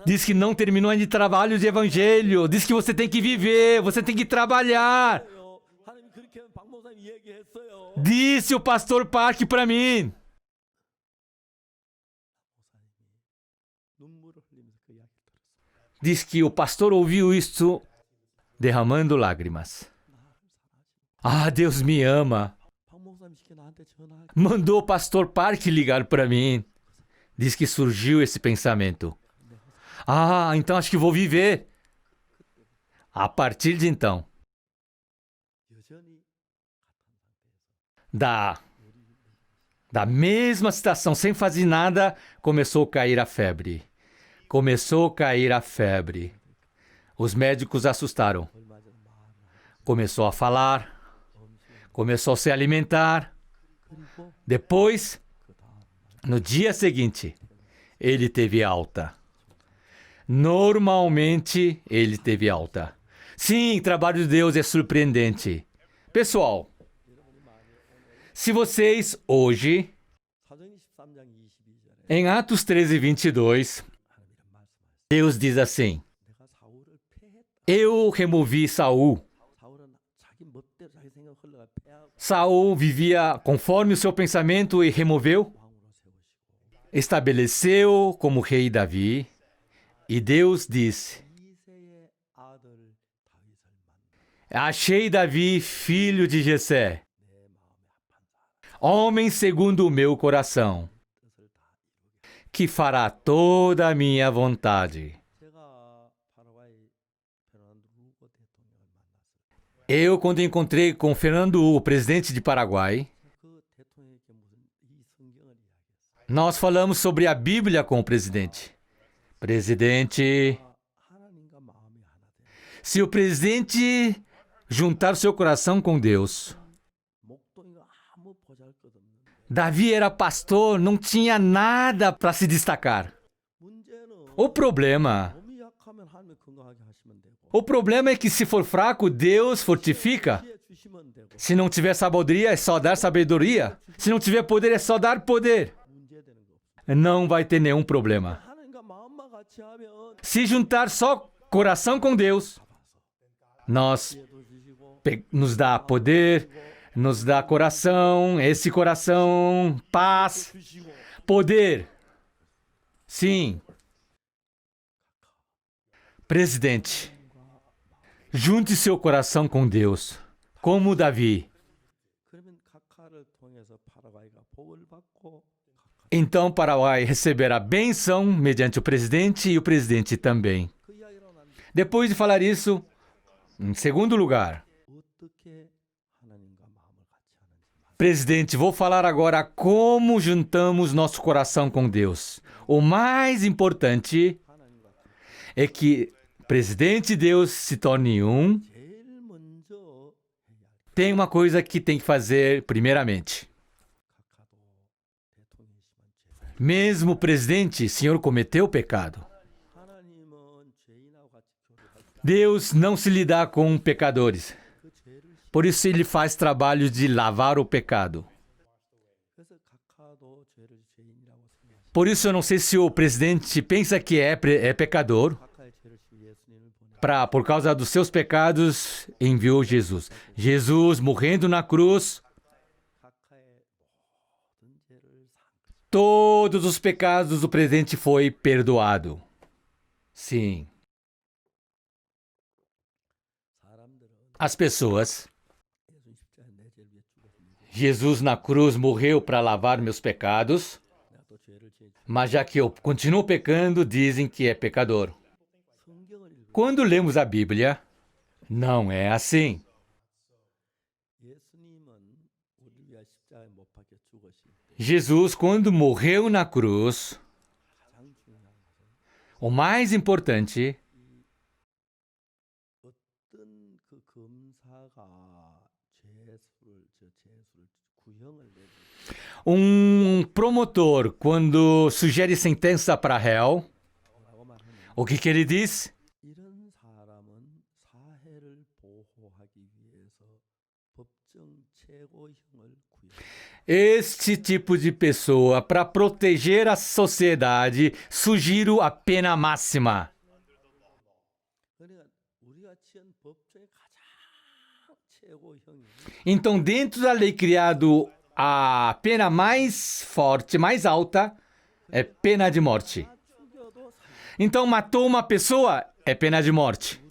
Diz que não terminou ainda de trabalho de evangelho. Diz que você tem que viver, você tem que trabalhar. 하나님 그렇게 박 목사님 얘기했어요. Disse o pastor Park para mim. 눈물을 흘리면서 그 이야기를 들었어요. Diz que o pastor ouviu isto derramando lágrimas. Deus me ama. 박 목사님 시켜 나한테 전화. Mandou o pastor Park ligar para mim. Diz que surgiu esse pensamento. Então acho que vou viver. A partir de então, 여전히 da mesma situação, sem fazer nada, começou a cair a febre. Começou a cair a febre. Os médicos assustaram. 얼마 전에 말을 Começou a falar. Começou a se alimentar. 그리고 Depois, 그 다음 no dia seguinte, ele teve alta. Normalmente, ele teve alta. Sim, o trabalho de Deus é surpreendente. Pessoal, se vocês hoje, 사도행 13장 22절에 em Atos 13, 22, 하나님 이런 말씀하셨어요. Deus diz assim: 내가 사울을 패했다. eu removi Saul. 사울은 자기 멋대로 자기 생각 흘러가 패하고 Saul vivia conforme o seu pensamento e removeu, 왕으로 세우시고 estabeleceu como rei Davi. E Deus disse: 이새의 아들 다윗을 만나 achei Davi, filho de Jessé, 내 마음에 합한 사람 homem segundo o meu coração, 뜻을 다 이루게. que fará toda a minha vontade. 제가 파라과이 페르난도 루고 대통령을 만났을 때 Eu, quando encontrei com Fernando Hugo, presidente de Paraguai, 그 대통령에게 무슨 이 성경을 이야기했어요. nós falamos sobre a Bíblia com o presidente. Presidente, 하나님과 마음이 하나 돼. se o presidente juntar o seu coração com Deus. 목동이가 아무 보잘것없는데 Davi era pastor, não tinha nada para se destacar. 문제는 O problema 몸이 약하면 하나님 건강하게 하시면 되고 O problema é que se for fraco, Deus fortifica. 지혜 주시면 되고 Se não tiver sabedoria, é só dar sabedoria. Se não tiver poder, é só dar poder. 문제되는 거 없어요. Não vai ter nenhum problema. 하나님과 마음만 같이 하면 Se juntar só coração com Deus, nós 지혜도 주시고 nos dá poder, nos dá coração, esse coração, paz, 주시고 poder. Sim. Presidente, junte seu coração com Deus, como Davi. 그러면 각하를 통해서 파라과이가 복을 받고 Então Paraguai receberá bênção mediante o presidente e o presidente também. 그 이야기로 난 Depois de falar isso, em segundo lugar, 어떻게 하나님과 마음을 같이 하는지 presidente, vou falar agora como juntamos nosso coração com Deus. O mais importante 하나님과 é que presidente e Deus se tornem um. 제일 먼저 해야 할 Tem uma coisa que tem que fazer primeiramente. 각하도 대통령이지만 죄 Mesmo o presidente, senhor cometeu pecado. 하나님은 죄인하고 같이 교류할 때 Deus não se lidar com pecadores. 그 죄를 Por isso ele faz trabalho de lavar o pecado. 그래서 각하도 죄를 죄인이라고 생각하시고 Por isso eu não sei se o presidente pensa que é pecador. 각하의 죄를 지 예수님을 보내 Por causa dos seus pecados, enviou Jesus. Jesus morrendo na cruz, 각하의 모든 죄를 상 todos os pecados do presidente foi perdoado. Sim. 사람들은 As pessoas, 예수 십자가에 내 죄를 위해 죽었습니다. Jesus na cruz morreu para lavar meus pecados, 내가 또 죄를 지어 mas já que eu continuo pecando, dizem que é pecador. 성경을 읽으면 Quando lemos a Bíblia, não é assim. 예수님은 우리를 위하여 십자가에 못 박혀 죽으실 때 Jesus, quando morreu na cruz, 가장 중요한 것은 o mais importante, 어떤 그 검사가 죄수를 구형을 내리 promotor, quando sugere sentença para réu, 뭐라고 말하면 o que ele diz? 이런 사람은 사회를 보호하기 위해서 법정 최고형을 구형. Este tipo de pessoa, para proteger a sociedade, sugiro a pena máxima. 그러니까 우리가 취한 법정의 가장 최고형이 Então, dentro da lei criado, a pena mais forte, mais alta, é pena de morte. 죽여도 Então, matou uma pessoa, é pena de morte.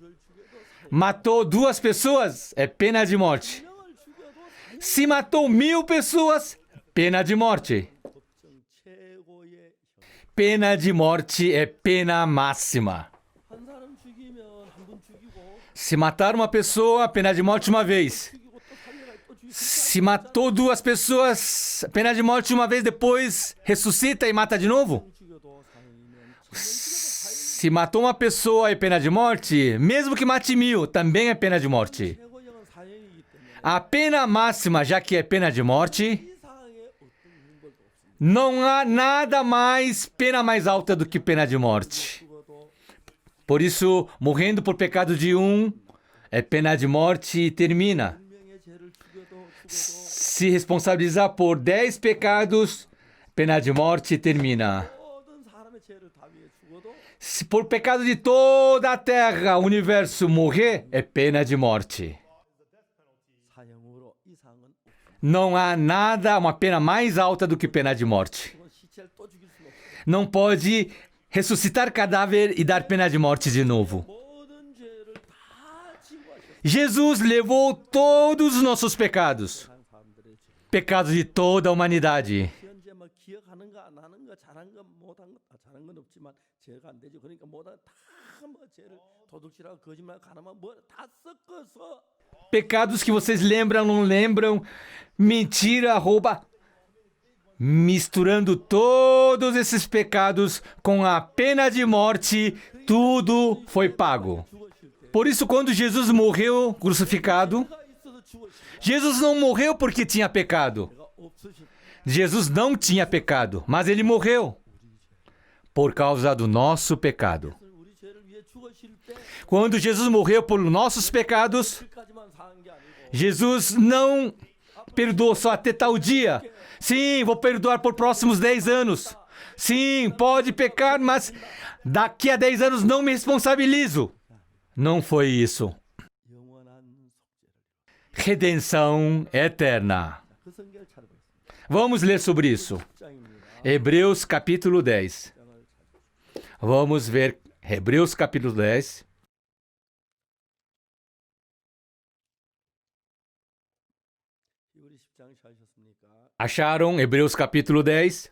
Matou duas pessoas, é pena de morte. 사형을 죽여도 Se matou 1000 pessoas, pena de morte. 법정 최고의 형. Pena de morte é pena máxima. 한 사람 죽이면 한 번 죽이고 Se matar uma pessoa, pena de morte uma vez. 죽이고 또 살려가 또 죽이고 Se matou duas pessoas, pena de morte uma vez, depois ressuscita e mata de novo. 죽여도 사형이면 Se matou uma pessoa é pena de morte, mesmo que mate 1000, também é pena de morte. 최고형은 사형이기 때문에 A pena máxima, já que é pena de morte, 이 사항에 어떤 형벌도 없습니다. não há nada mais, pena mais alta do que pena de morte. 죽어도 Por isso, morrendo por pecado de um, é pena de morte e termina. 분명의 죄를 죽여도 Se responsabilizar por 10 pecados, pena de morte e termina. 모든 사람의 죄를 다 위해 죽어도 Se por pecado de toda a terra, o universo morrer, é pena de morte. 사형으로 이상은 없습니다. Não há nada, uma pena mais alta do que pena de morte. 그건 시체를 또 죽일 수는 없어요. Não pode ressuscitar cadáver e dar pena de morte de novo. 모든 죄를 다 지고하셨어요. Jesus levou todos os nossos pecados, 한 사람들의 죄. pecados de toda a humanidade. 현재 뭐 기억하는가 안 하는가 잘한 건 못한 건 잘한 건 없지만 죄가 안 되죠. 그러니까 뭐다 다뭐 죄를 도둑질하고 거짓말 가나만 뭐 다 섞어서 Pecados que vocês lembram, não lembram, mentira, rouba. Misturando todos esses pecados com a pena de morte, tudo foi pago. 죽으실 때 Por isso, quando Jesus morreu crucificado, 죄가 있어서 죽으실 때 Jesus não morreu porque tinha pecado. 죄가 없으실 때 Jesus não tinha pecado, mas ele morreu por causa do nosso pecado. 우리 죄를 위해 죽으실 때 Quando Jesus morreu por nossos pecados, 그까지만 사한 게 아니고 Jesus não perdoou só até tal dia. Sim, vou perdoar por próximos 10 anos. Sim, pode pecar, mas daqui a 10 anos não me responsabilizo. Não foi isso. 영원한 속죄를 redenção eterna. 그 성경을 찾아보겠습니다. Vamos ler sobre isso. 10장입니다. Hebreus capítulo 10. Vamos ver Hebreus capítulo 10. 우리 10장 찾으셨습니까? Acharam Hebreus capítulo 10,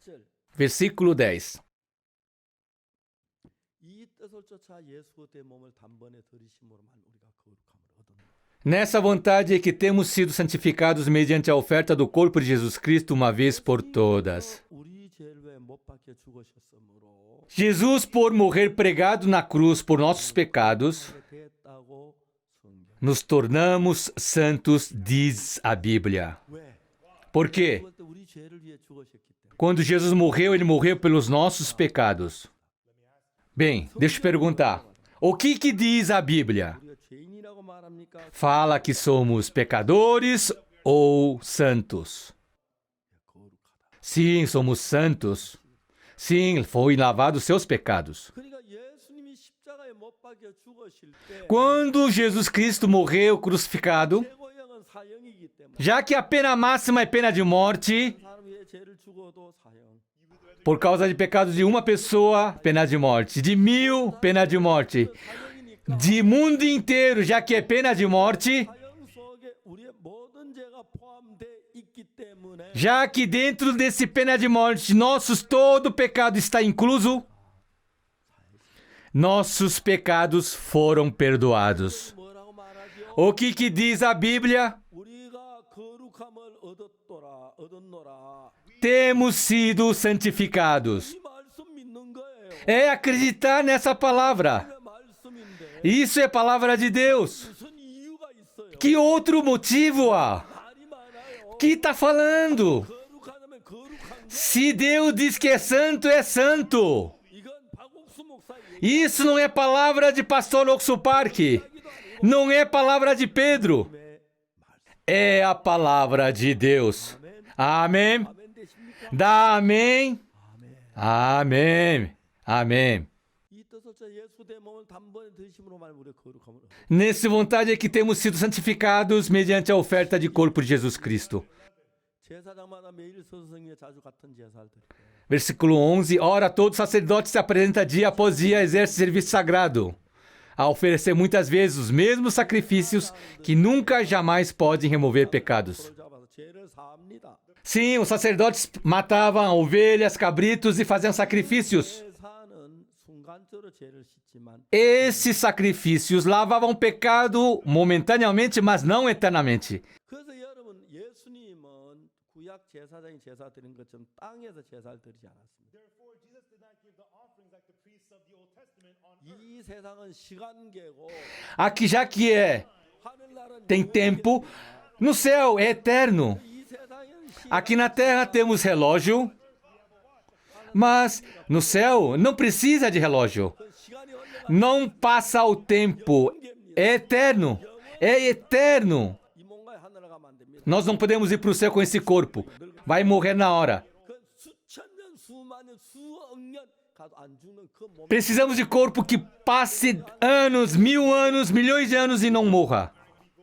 10절. versículo 10. 이 뜻을 쫓아 예수 그리스도의 몸을 단번에 들이심으로만 우리가 거룩함을 얻었노라. Nessa vontade é que temos sido santificados mediante a oferta do corpo de Jesus Cristo uma vez por todas. 우리 죄를 위해 못 박혀 죽으셨으므로 Jesus, por morrer pregado na cruz por nossos pecados, 됐다고 성경. nos tornamos santos, diz a Bíblia. 왜? Por quê? 그때 우리 죄를 위해 죽으셨기 때문에. Quando Jesus morreu, ele morreu pelos nossos pecados. Bem, deixa eu perguntar. O que diz a Bíblia? 우리가 죄인이라고 말합니까? Fala que somos pecadores ou santos? 거룩하다. Sim, somos santos. Sim, foi lavado os seus pecados. 그러니까 예수님이 십자가에 못 박혀 죽으실 때 Quando Jesus Cristo morreu crucificado, 최고형은 사형이기 때문에 já que a pena máxima é pena de morte, 사람 위해 죄를 죽어도 사형. por causa de pecados de uma pessoa, pena de morte. De 1000, pena de morte. 사형이니까 De mundo inteiro, já que é pena de morte, 사형 속에 우리의 모든 죄가 포함되어 있기 때문에 já que dentro desse pena de morte, todo pecado está incluso, nossos pecados foram perdoados. 뭐라고 말하죠? O que diz a Bíblia? 우리가 거룩함을 얻었노라. Temos sido santificados. 이 말씀 믿는 거예요. É acreditar nessa palavra. 왜 말씀인데 Isso é palavra de Deus. 무슨 이유가 있어요? Que outro motivo há? 말이 많아요. Que está falando? 거룩하다면 거룩한 게 Se Deus diz que é santo, é santo. 이건 박옥수 목사 Isso não é palavra de pastor Oxo Park. Não é palavra de Pedro. 얘기의 É a palavra de Deus. Amém? 아멘 되십니까? Dá amém? Amém. Amém. 이 뜻을 저 예수 대 몸을 단번에 드심으로 말 우리 거룩함을 얻어. Nesse vontade é que temos sido santificados mediante a oferta de corpo de Jesus Cristo. 제사장마다 매일 서성에 자주 같은 제사를 드려요. Versículo 11. Ora, todo sacerdote se apresenta dia após dia, exerce serviço sagrado, a oferecer muitas vezes os mesmos sacrifícios que nunca jamais podem remover pecados. 손을 잡아서 죄를 사합니다. Sim, os sacerdotes matavam ovelhas, cabritos e faziam sacrifícios. 제사는 순간적으로 죄를 씻지만 Esses sacrifícios lavavam o pecado momentaneamente, mas não eternamente. 그래서 여러분 예수님은 구약 제사장이 제사 드린 것처럼 땅에서 제사를 드리지 않았습니다. Therefore, Jesus did not give the offerings like the priests of the Old Testament on earth. 이 세상은 시간계고 Aqui, já que 하늘나라는 tem tempo, no céu é eterno. 이 세상은 Aqui na terra temos relógio, mas no céu não precisa de relógio. 시간이 흘러가 Não passa o tempo. É eterno. É eterno. 이 몸과 하늘나라 가면 안 됩니다. Nós não podemos ir para o céu com esse corpo. Vai morrer na hora. 그 수천 년, 수만 년, 수억 년 가도 안 죽는 그 몸. Precisamos de corpo que passe anos, 1000 anos, milhões de anos e não morra.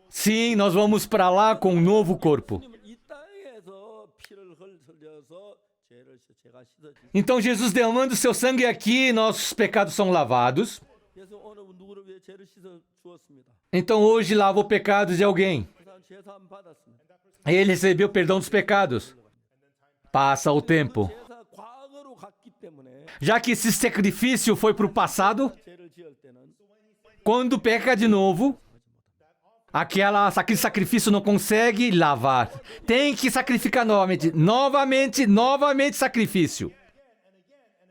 Sim, nós vamos para lá com um novo corpo. 이 땅에서 피를 흘려서 죄가 씻어지. Então Jesus derramando seu sangue aqui, nossos pecados são lavados. 그래서 오늘 누구를 위해 죄를 씻어 주었습니다. Então hoje lava o pecado de alguém. 그 사람 제사 안 받았습니다. Ele recebeu perdão dos pecados. Passa o tempo. 제사 과거로 갔기 때문에 Já que esse sacrifício foi para o passado, 죄를 지을 때는 quando peca de novo, aquele sacrifício não consegue lavar. Tem que sacrificar novamente. Novamente sacrifício.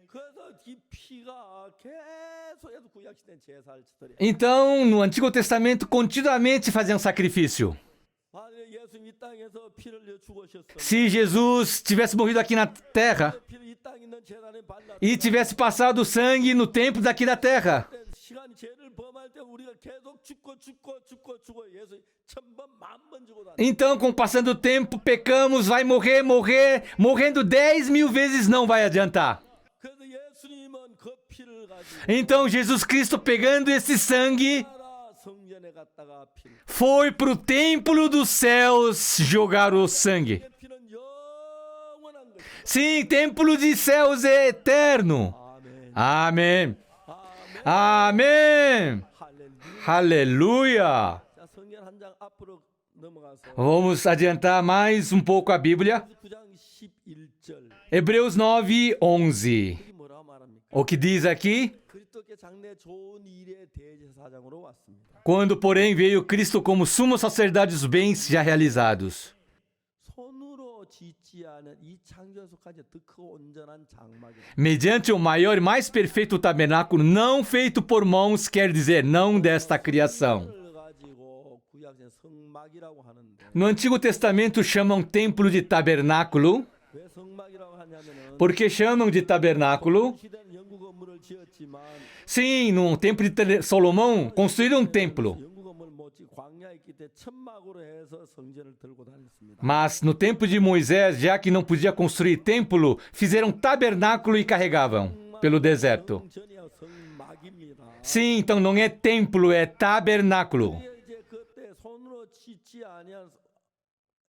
그래서 이 피가 계속해서 구약 시대 제사를 지더래. Então, no Antigo Testamento, continuamente faziam sacrifício. 만약에 예수 이 땅에서 피를 흘려 죽으셨어. Se Jesus tivesse morrido aqui na terra 피를 이 땅에 있는 제단에 발라. e tivesse passado o sangue no templo daqui da terra, 시간이 죄를 범할 때 우리가 계속 죽고 예수 1000번 10,000번 죽어도 안 돼. então, com o passar do tempo, pecamos, vai morrer, morrendo 10.000 vezes não vai adiantar. 그래서 예수님은 그 피를 가지고 Então, Jesus Cristo pegando esse sangue, 나라 성전에 갔다가 피를 foi para o templo dos céus jogar o sangue. 그 피는 영원한 것이. Sim, templo de céus é eterno. 아멘. Amém. 아멘. Amém. 할렐루야. Aleluia. 자, 성경 한 장 앞으로 넘어가서 Vamos adiantar mais um pouco a Bíblia. 9장 11절. Hebreus 9:11. 이게 뭐라 말합니까? O que diz aqui? 그리스도께 장래 좋은 일의 대제사장으로 왔습니다. Quando, porém, veio Cristo como sumo sacerdote dos bens já realizados, 손으로 짓지 않은 이 창조에 속하지 더 크고 온전한 장막이다. mediante o maior e mais perfeito tabernáculo, não feito por mãos, quer dizer, não desta criação. 을 가지고 구약의 성막이라고 하는데 No Antigo Testamento chamam templo de tabernáculo. 왜 성막이라고 하냐면은 Por que chamam de tabernáculo? 시대는 영국 건물을 지었지만 Sim, no templo de Salomão construíram um templo. 영국 건물 못지 광야에 있기 때문에 천막으로 해서 성전을 들고 다녔습니다. Mas no tempo de Moisés, já que não podia construir templo, fizeram tabernáculo e carregavam pelo deserto. 성전이야 성막입니다. Sim, então não é templo, é tabernáculo. 이제 그때 손으로 짓지 아니한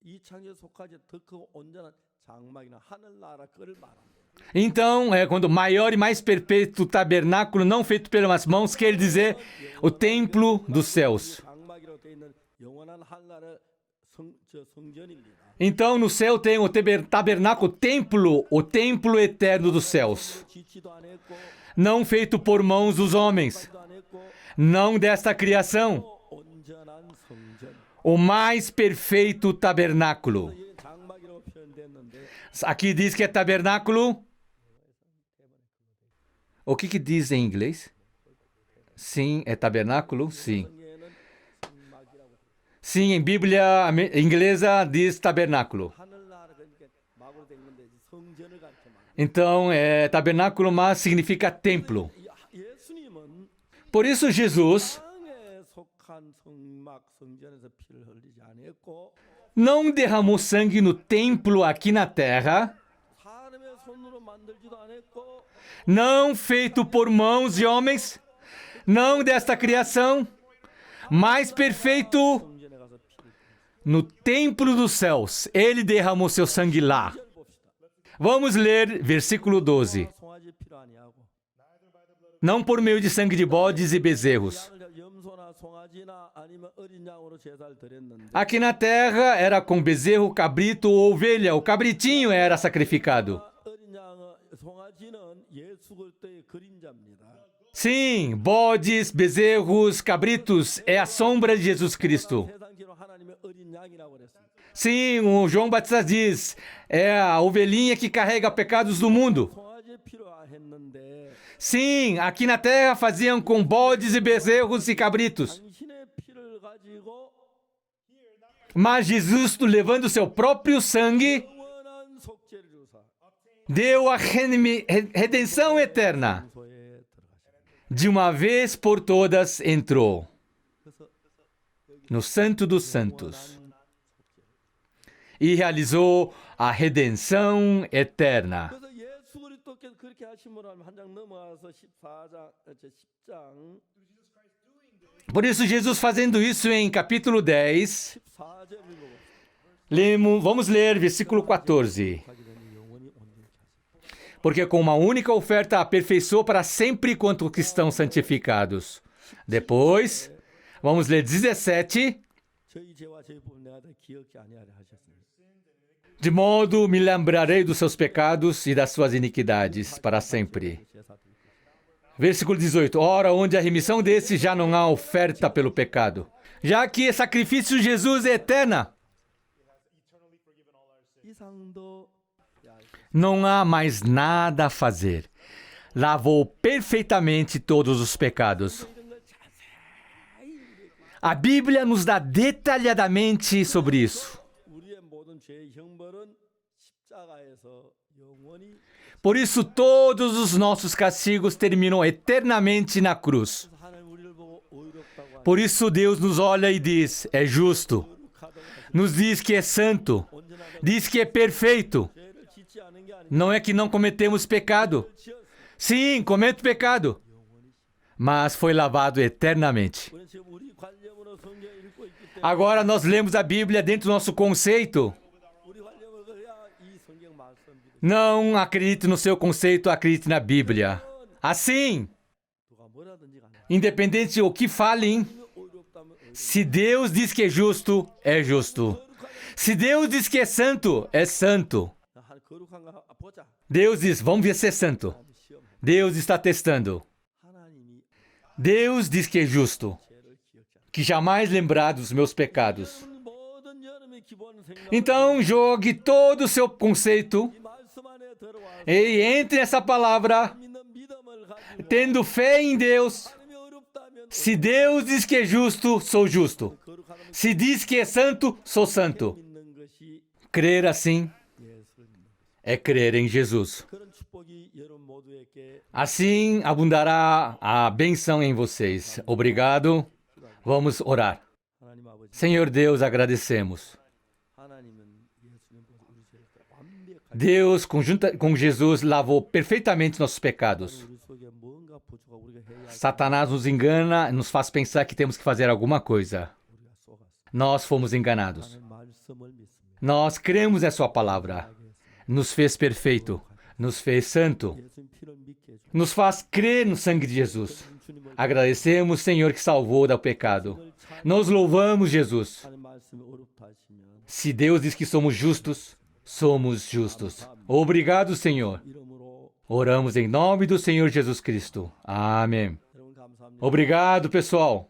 이 창조에 속하지 더 크고 온전한 장막이나 하늘나라 그를 말합니다. Então, quando maior e mais perfeito tabernáculo, não feito pelas mãos, quer dizer o templo dos céus. 장막이라고 되어 있는 영원한 하늘나라 성전입니다. Então, no céu tem o tabernáculo, o templo eterno dos céus. 짓지도 안 했고 Não feito por mãos dos homens, 도 안 했고 não desta criação. 온전한 성전. O mais perfeito tabernáculo. 이 장막이라고 표현됐는데 Aqui diz que é tabernáculo. O que diz em inglês? Sim, é tabernáculo? Sim. 성경에는 성막이라고 Sim, em Bíblia inglesa diz tabernáculo. 하늘나라 그러니까 막으로 된 건데 성전을 가르쳐 말. Então, tabernáculo mas significa templo. 예수님은 Por isso Jesus 땅에 속한 성막 성전에서 피를 흘리지 않았고 não derramou sangue no templo aqui na terra, 사람의 손으로 만들지도 않았고 não feito por mãos de homens, não desta criação, mas perfeito 성전에 가서 피를 no templo dos céus. Ele derramou seu sangue lá. Vamos ler versículo 12. 송아지 피로 아니하고 Não por meio de sangue de bodes e bezerros. 양을 염소나 송아지나 아니면 어린 양으로 제사를 드렸는데 Aqui na terra era com bezerro, cabrito ou ovelha. O cabritinho era sacrificado. 어린 양 송아지는 예수 그리스도의 그림자입니다. Sim, bodes, bezerros, cabritos é a sombra de Jesus Cristo. 세상기로 하나님의 어린 양이라고 그랬습니다. Sim, o João Batista diz, é a ovelhinha que carrega pecados do mundo. 송아지 피로 했는데 Sim, aqui na terra faziam com bodes e bezerros e cabritos. 당신의 피를 가지고 Mas Jesus, levando seu próprio sangue, 영원한 속죄를 주사 deu a redenção eterna. 소에 들어가십니다. De uma vez por todas entrou 그래서 no Santo dos Santos e realizou a redenção eterna. 그래서 예수 그리스도께서 그렇게 하심으로 하면 한 장 넘어가서 10장 Por isso, Jesus fazendo isso em capítulo 10, 14절을 읽어봅시다. vamos ler versículo 14. 하기 전에 영원히 온전케 하시고 Porque com uma única oferta aperfeiçoou para sempre quanto que estão santificados. Depois, vamos ler 17. 저희 죄와 저희 법을 내가 다 기억지 아니하려 하셨습니다. De modo me lembrarei dos seus pecados e das suas iniquidades para sempre. 제사 드리고 Versículo 18. Ora, onde a remissão desses já não há oferta pelo pecado. Já que sacrifício de Jesus é eterna, 이상도 não há mais nada a fazer. Lavou perfeitamente todos os pecados. A Bíblia nos dá detalhadamente sobre isso. 우리의 모든 죄의 형벌은 십자가에서 영원히 Por isso, todos os nossos castigos terminam eternamente na cruz. 하나님 우리를 보고 의롭다고 Por isso, Deus nos olha e diz: é justo. 하도록 Nos diz que é santo. Diz que é perfeito. 죄를 짓지 않은 게 아니라 Não é que não cometemos pecado. Sim, cometo pecado. mas foi lavado eternamente. 우리는 지금 우리 관념으로 성경 읽고 있기 때문에 Agora nós lemos a Bíblia dentro do nosso conceito. 우리 관념을 그래야 이 성경 말씀 믿어. Não acredite no seu conceito, acredite na Bíblia. Assim, 누가 뭐라든지 간에 independente do que falem, 어렵다면 se Deus diz que é justo, é justo. Se Deus diz que é santo, é santo. 한 거룩한가 보자. Deus diz, vamos ver se é santo. 시험. Deus está testando. 하나님이 Deus diz que é justo, 죄를 기억지 않아. que jamais lembrar dos meus pecados. 모든 여름의 기본 생각. Então jogue todo o seu conceito 이 말씀 안에 들어와 e entre nessa palavra, 믿는 믿음을 가지고 tendo fé em Deus. 하나님이 어렵다면 Se Deus diz que é justo, sou justo. 거룩하다면 Se diz que é santo, sou santo. 믿는 것이 Crer assim 예수를 믿는 것. é crer em Jesus. 그런 축복이 여러분 모두에게 Assim abundará a benção em vocês. Obrigado. Vamos orar. 하나님 아버지. Senhor Deus, agradecemos. 하나님은 예수님보다 우리 죄를 완벽하게 Deus, com Jesus, lavou perfeitamente nossos pecados. 우리 속에 뭔가 부족하고 우리가 해야 할 Satanás nos engana, nos faz pensar que temos que fazer alguma coisa. 우리가 속았어. Nós fomos enganados. 하나님 말씀을 믿습니다. Nós cremos em Sua palavra. Nos fez perfeito, nos fez santo, 예수님 피를 믿게 해주고 nos faz crer no sangue de Jesus. 주님을 Agradecemos, Senhor, que salvou do pecado. Nós louvamos Jesus. 하나님 말씀이 어렵다 하시면 Se Deus diz que somos justos, somos justos. Obrigado, Senhor. 이름으로 Oramos em nome do Senhor Jesus Cristo. Amém. 여러분 감사합니다. Obrigado, pessoal.